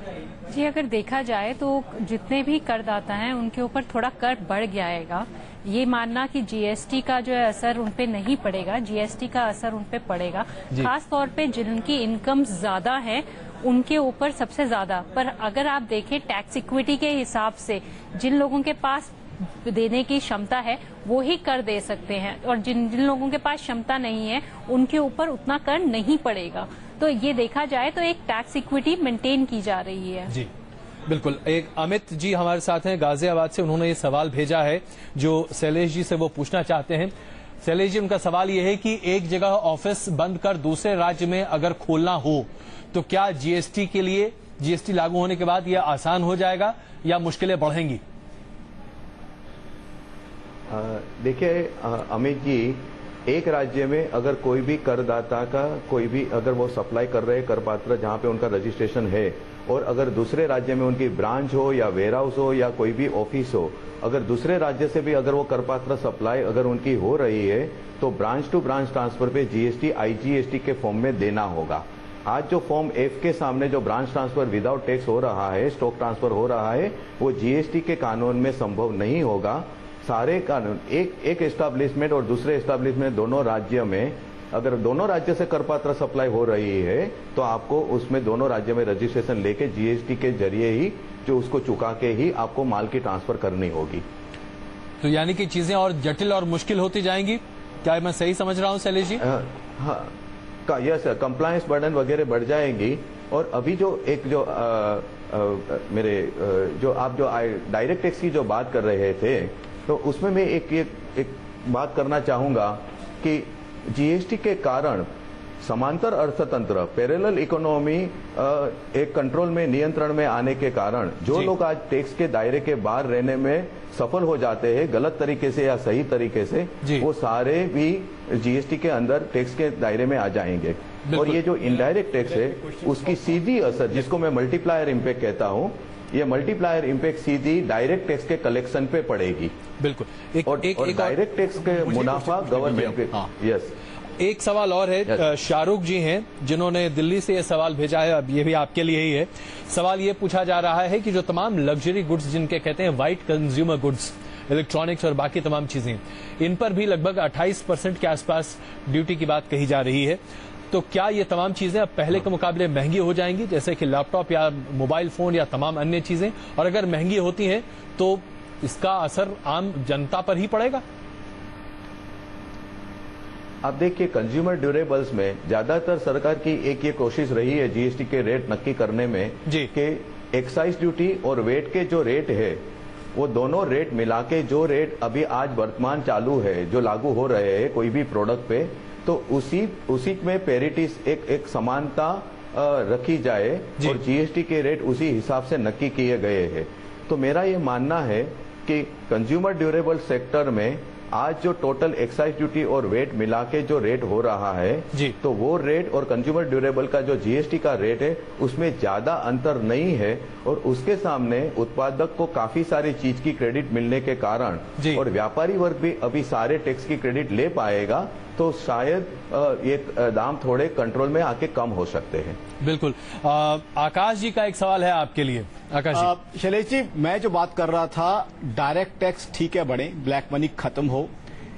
जी, अगर देखा जाए तो जितने भी करदाता हैं उनके ऊपर थोड़ा कर बढ़ जाएगा। ये मानना कि जीएसटी का जो है असर उन पे नहीं पड़ेगा, जीएसटी का असर उन पे पड़ेगा। खास तौर पे जिनकी इनकम ज्यादा है उनके ऊपर सबसे ज्यादा। पर अगर आप देखें टैक्स इक्विटी के हिसाब से, जिन लोगों के पास देने की क्षमता है वो ही कर दे सकते हैं, और जिन लोगों के पास क्षमता नहीं है उनके ऊपर उतना कर नहीं पड़ेगा। तो ये देखा जाए तो एक टैक्स इक्विटी मेंटेन की जा रही है। जी बिल्कुल। एक अमित जी हमारे साथ हैं गाजियाबाद से, उन्होंने ये सवाल भेजा है जो शैलेश जी से वो पूछना चाहते हैं। शैलेश जी, उनका सवाल ये है कि एक जगह ऑफिस बंद कर दूसरे राज्य में अगर खोलना हो तो क्या जीएसटी के लिए, जीएसटी लागू होने के बाद यह आसान हो जाएगा या मुश्किलें बढ़ेंगी? देखिए अमित जी, एक राज्य में अगर कोई भी करदाता का कोई भी अगर वो सप्लाई कर रहे कर पात्र जहां पे उनका रजिस्ट्रेशन है, और अगर दूसरे राज्य में उनकी ब्रांच हो या वेयर हाउस हो या कोई भी ऑफिस हो, अगर दूसरे राज्य से भी अगर वो कर पात्र सप्लाई अगर उनकी हो रही है, तो ब्रांच टू ब्रांच ट्रांसफर पे जीएसटी आईजीएसटी के फॉर्म में देना होगा। आज जो फॉर्म एफ के सामने जो ब्रांच ट्रांसफर विदाउट टैक्स हो रहा है, स्टॉक ट्रांसफर हो रहा है, वो जीएसटी के कानून में संभव नहीं होगा। सारे कानून एक एस्टैब्लिशमेंट और दूसरे एस्टैब्लिशमेंट दोनों राज्य में, अगर दोनों राज्य से करपात्र सप्लाई हो रही है तो आपको उसमें दोनों राज्य में रजिस्ट्रेशन लेके जीएसटी के जरिए ही जो उसको चुका के ही आपको माल की ट्रांसफर करनी होगी। तो यानी कि चीजें और जटिल और मुश्किल होती जाएंगी, क्या मैं सही समझ रहा हूं शैलेश जी? हाँ, यस, कंप्लायंस बर्डन वगैरह बढ़ जाएंगी। और अभी जो एक जो जो आप जो डायरेक्ट टैक्स की जो बात कर रहे थे, तो उसमें मैं एक बात करना चाहूंगा कि जीएसटी के कारण समांतर अर्थतंत्र, पैरेलल इकोनॉमी एक कंट्रोल में, नियंत्रण में आने के कारण जो लोग आज टैक्स के दायरे के बाहर रहने में सफल हो जाते हैं, गलत तरीके से या सही तरीके से, वो सारे भी जीएसटी के अंदर टैक्स के दायरे में आ जाएंगे। और ये जो इनडायरेक्ट टैक्स है उसकी सीधी असर, जिसको मैं मल्टीप्लायर इम्पैक्ट कहता हूं, ये मल्टीप्लायर इम्पैक्ट सीधी डायरेक्ट टैक्स के कलेक्शन पे पड़ेगी। बिल्कुल। और डायरेक्ट टैक्स के मुनाफा गवर्नमेंट पे। यस, एक सवाल और है, शाहरुख जी हैं जिन्होंने दिल्ली से ये सवाल भेजा है, अब ये भी आपके लिए ही है। सवाल ये पूछा जा रहा है कि जो तमाम लग्जरी गुड्स जिनके कहते हैं व्हाइट कंज्यूमर गुड्स, इलेक्ट्रॉनिक्स और बाकी तमाम चीजें, इन पर भी लगभग 28% के आसपास ड्यूटी की बात कही जा रही है। तो क्या ये तमाम चीजें अब पहले के मुकाबले महंगी हो जाएंगी, जैसे कि लैपटॉप या मोबाइल फोन या तमाम अन्य चीजें? और अगर महंगी होती हैं तो इसका असर आम जनता पर ही पड़ेगा? आप देखिए, कंज्यूमर ड्यूरेबल्स में ज्यादातर सरकार की एक ये कोशिश रही है जीएसटी के रेट नक्की करने में कि एक्साइज ड्यूटी और वेट के जो रेट है वो दोनों रेट मिला के जो रेट अभी आज वर्तमान चालू है, जो लागू हो रहे हैं कोई भी प्रोडक्ट पे, तो उसी में पेरिटी एक समानता रखी जाए और जीएसटी के रेट उसी हिसाब से नक्की किए गए हैं। तो मेरा ये मानना है कि कंज्यूमर ड्यूरेबल सेक्टर में आज जो टोटल एक्साइज ड्यूटी और वेट मिला के जो रेट हो रहा है, तो वो रेट और कंज्यूमर ड्यूरेबल का जो जीएसटी का रेट है उसमें ज्यादा अंतर नहीं है। और उसके सामने उत्पादक को काफी सारी चीज की क्रेडिट मिलने के कारण और व्यापारी वर्ग भी अभी सारे टैक्स की क्रेडिट ले पाएगा, तो शायद ये दाम थोड़े कंट्रोल में आके कम हो सकते हैं। बिल्कुल। आकाश जी का एक सवाल है आपके लिए। आकाश जी। शैलेश जी, मैं जो बात कर रहा था, डायरेक्ट टैक्स ठीक है बढ़े, ब्लैक मनी खत्म हो,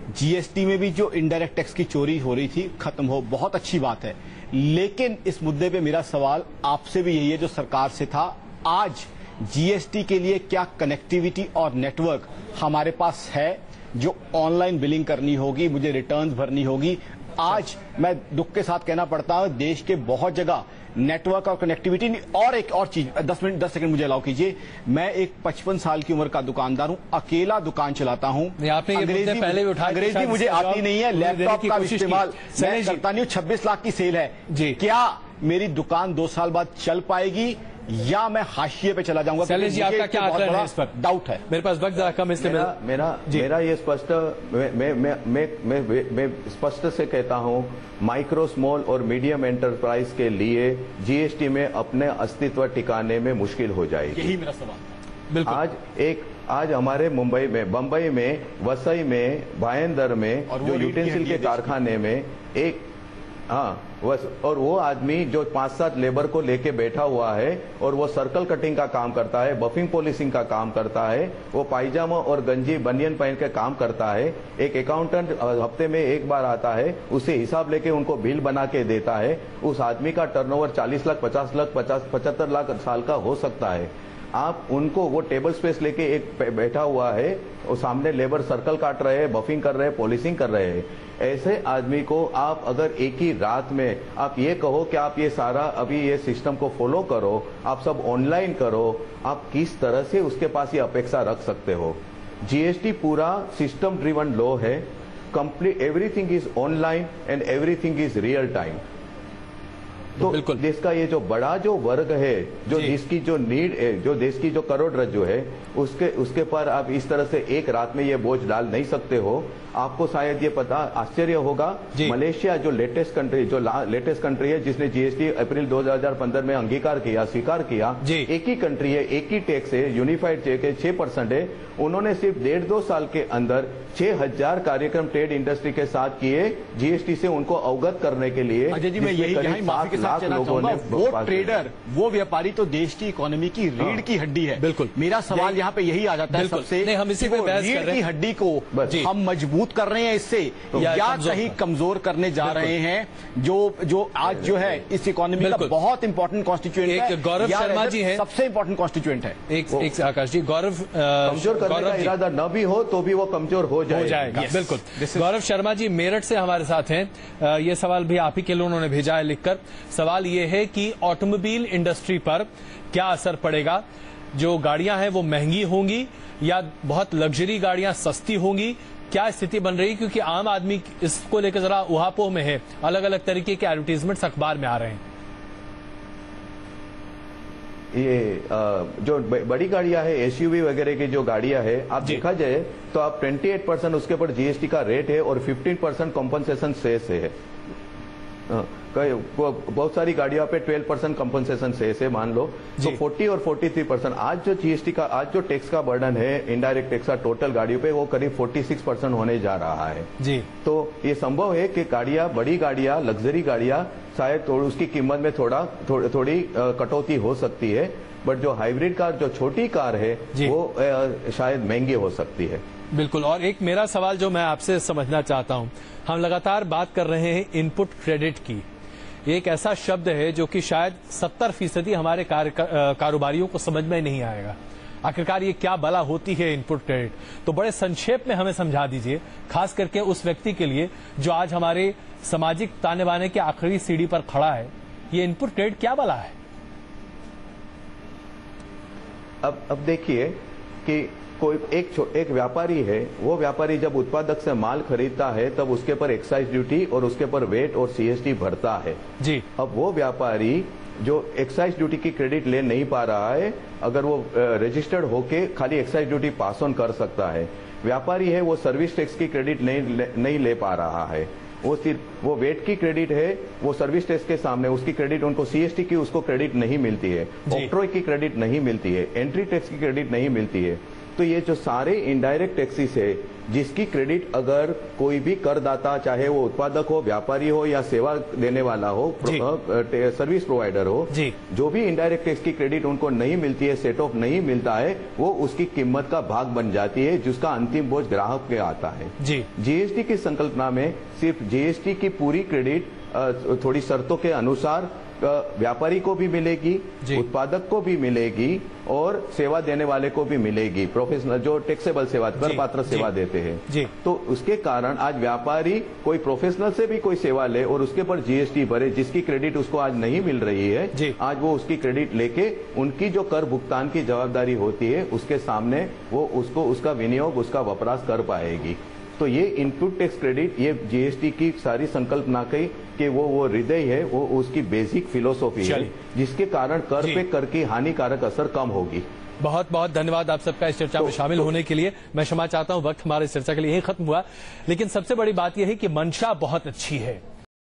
जीएसटी में भी जो इनडायरेक्ट टैक्स की चोरी हो रही थी खत्म हो, बहुत अच्छी बात है। लेकिन इस मुद्दे पे मेरा सवाल आपसे भी यही है जो सरकार से था, आज जीएसटी के लिए क्या कनेक्टिविटी और नेटवर्क हमारे पास है? जो ऑनलाइन बिलिंग करनी होगी, मुझे रिटर्न्स भरनी होगी। आज मैं दुख के साथ कहना पड़ता है देश के बहुत जगह नेटवर्क और कनेक्टिविटी नहीं। और एक और चीज, 10 सेकंड मुझे अलाउ कीजिए। मैं एक 55 साल की उम्र का दुकानदार हूं, अकेला दुकान चलाता हूं। अंग्रेजी मुझे आती नहीं है, लैपटॉप का इस्तेमाल मैं करता नहीं हूं। 26 लाख की सेल है जी। क्या मेरी दुकान 2 साल बाद चल पाएगी या मैं हाशिए पे चला जाऊंगा? शैलेश जी, आपका क्या आकलन है इस पर? डाउट है। मेरे पास वक्त जरा कम, इसलिए मेरा ये स्पष्ट, मैं स्पष्ट से कहता हूं, माइक्रो, स्मॉल और मीडियम एंटरप्राइज के लिए जीएसटी में अपने अस्तित्व टिकाने में मुश्किल हो जाएगी। यही मेरा सवाल। बिल्कुल। आज हमारे मुंबई में, बंबई में, वसई में, भायंदर में जो यूटेंसिल के कारखाने में एक और वो आदमी जो 5-7 लेबर को लेके बैठा हुआ है और वो सर्कल कटिंग का काम करता है, बफिंग पॉलिशिंग का काम करता है, वो पायजामा और गंजी बनियन पहन के काम करता है। एक अकाउंटेंट हफ्ते में एक बार आता है, उसे हिसाब लेके उनको बिल बना के देता है। उस आदमी का टर्नओवर 40 लाख, 50 लाख, 75 लाख साल का हो सकता है। आप उनको, वो टेबल स्पेस लेके एक बैठा हुआ है और सामने लेबर सर्कल काट रहे हैं, बफिंग कर रहे हैं, पॉलिशिंग कर रहे हैं। ऐसे आदमी को आप अगर एक ही रात में आप ये कहो कि आप ये सारा अभी ये सिस्टम को फॉलो करो, आप सब ऑनलाइन करो, आप किस तरह से उसके पास ये अपेक्षा रख सकते हो? जीएसटी पूरा सिस्टम ड्रिवन लॉ है। Complete everything is online and everything is real time. तो देश का ये जो बड़ा जो वर्ग है, जो जिसकी जो नीड है, जो देश की जो करोड़रज्जु है, उसके पर आप इस तरह से एक रात में ये बोझ डाल नहीं सकते हो। आपको शायद ये पता आश्चर्य होगा, मलेशिया जो लेटेस्ट कंट्री है जिसने जीएसटी अप्रैल 2015 में अंगीकार किया, स्वीकार किया, एक ही कंट्री है, एक ही टैक्स है, यूनिफाइड टैक्स है, 6% है। उन्होंने सिर्फ 1.5-2 साल के अंदर 6000 कार्यक्रम ट्रेड इंडस्ट्री के साथ किए, जीएसटी से उनको अवगत करने के लिए। अजय जी, मैं यही माफी के साथ कहना चाहूंगा, वो ट्रेडर, वो व्यापारी तो देश की इकोनॉमी की रीढ़ की हड्डी है। बिल्कुल। मेरा सवाल यहाँ पे यही आ जाता है सबसे, हम इसी पे बहस कर रहे हैं। रीढ़ की हड्डी को हम मजबूत कर रहे हैं इससे या कहीं कमजोर करने जा रहे हैं? जो आज जो है इस इकोनॉमी का बहुत इंपॉर्टेंट कॉन्स्टिट्यूएंट है। एक गौरव शर्मा जी हैं, सबसे इंपॉर्टेंट कॉन्स्टिट्यूएंट है। एक आकाश जी, गौरव कमजोर करने का इरादा न भी हो तो भी वो कमजोर हो जाएगा। बिल्कुल। गौरव शर्मा जी मेरठ से हमारे साथ हैं। ये सवाल भी आप ही के लिए उन्होंने भेजा है लिखकर। सवाल ये है कि ऑटोमोबाइल इंडस्ट्री पर क्या असर पड़ेगा? जो गाड़ियां हैं वो महंगी होंगी या बहुत लग्जरी गाड़ियां सस्ती होंगी? क्या स्थिति बन रही है? क्योंकि आम आदमी इसको लेकर जरा उहापोह में है, अलग अलग तरीके के एडवर्टीजमेंट्स अखबार में आ रहे हैं। ये जो बड़ी गाड़ियां है, एसयूवी वगैरह की जो गाड़ियां है, आप देखा जाए तो आप 28% उसके ऊपर जीएसटी का रेट है और 15% कॉम्पनसेशन सेस है। बहुत सारी गाड़ियों पे 12% कंपनसेशन सेस है, मान लो तो 40 और 43%। आज जो जीएसटी का, आज जो टैक्स का बर्डन है इंडायरेक्ट टैक्स का टोटल गाड़ियों पे, वो करीब 46% होने जा रहा है जी। तो ये संभव है कि गाड़ियां, बड़ी गाड़ियां, लग्जरी गाड़ियां शायद उसकी कीमत में थोड़ी कटौती हो सकती है, बट जो हाइब्रिड कार, जो छोटी कार है, वो शायद महंगी हो सकती है। बिल्कुल। और एक मेरा सवाल जो मैं आपसे समझना चाहता हूं, हम लगातार बात कर रहे हैं इनपुट क्रेडिट की। एक ऐसा शब्द है जो कि शायद 70% हमारे कारोबारियों को समझ में नहीं आएगा। आखिरकार ये क्या बला होती है इनपुट क्रेडिट? तो बड़े संक्षेप में हमें समझा दीजिए, खास करके उस व्यक्ति के लिए जो आज हमारे सामाजिक ताने बाने की आखिरी सीढ़ी पर खड़ा है। ये इनपुट क्रेडिट क्या बला है? अब देखिए कि कोई एक व्यापारी है, वो व्यापारी जब उत्पादक से माल खरीदता है तब उसके पर एक्साइज ड्यूटी और उसके पर वेट और सीएसटी भरता है जी। अब वो व्यापारी जो एक्साइज ड्यूटी की क्रेडिट ले नहीं पा रहा है, अगर वो रजिस्टर्ड होके खाली एक्साइज ड्यूटी पास ऑन कर सकता है। व्यापारी है, वो सर्विस टैक्स की क्रेडिट नहीं ले पा रहा है, वो सिर्फ वो वेट की क्रेडिट है, वो सर्विस टैक्स के सामने उसकी क्रेडिट, उनको सीएसटी की उसको क्रेडिट नहीं मिलती है, ऑक्ट्रॉय की क्रेडिट नहीं मिलती है, एंट्री टैक्स की क्रेडिट नहीं मिलती है। तो ये जो सारे इनडायरेक्ट टैक्सेस है, जिसकी क्रेडिट अगर कोई भी करदाता, चाहे वो उत्पादक हो, व्यापारी हो या सेवा देने वाला हो, सर्विस प्रोवाइडर हो, जो भी इनडायरेक्ट टैक्स की क्रेडिट उनको नहीं मिलती है, सेट ऑफ नहीं मिलता है, वो उसकी कीमत का भाग बन जाती है, जिसका अंतिम बोझ ग्राहक पे आता है। जीएसटी की संकल्पना में सिर्फ जीएसटी की पूरी क्रेडिट थोड़ी शर्तों के अनुसार व्यापारी को भी मिलेगी, उत्पादक को भी मिलेगी और सेवा देने वाले को भी मिलेगी, प्रोफेशनल जो टैक्सेबल सेवा, कर पात्र सेवा देते हैं। तो उसके कारण आज व्यापारी कोई प्रोफेशनल से भी कोई सेवा ले और उसके पर जीएसटी भरे, जिसकी क्रेडिट उसको आज नहीं मिल रही है, आज वो उसकी क्रेडिट लेके उनकी जो कर भुगतान की जवाबदारी होती है उसके सामने वो उसको उसका विनियोग, उसका वपराश कर पाएगी। तो ये इनपुट टैक्स क्रेडिट, ये जीएसटी की सारी संकल्पना कही कि वो हृदय है, वो उसकी बेसिक फिलोसॉफी है, जिसके कारण कर पे कर की हानिकारक असर कम होगी। बहुत बहुत धन्यवाद आप सबका इस चर्चा में शामिल होने के लिए। मैं क्षमा चाहता हूं, वक्त हमारे चर्चा के लिए यही खत्म हुआ, लेकिन सबसे बड़ी बात यह है कि मंशा बहुत अच्छी है।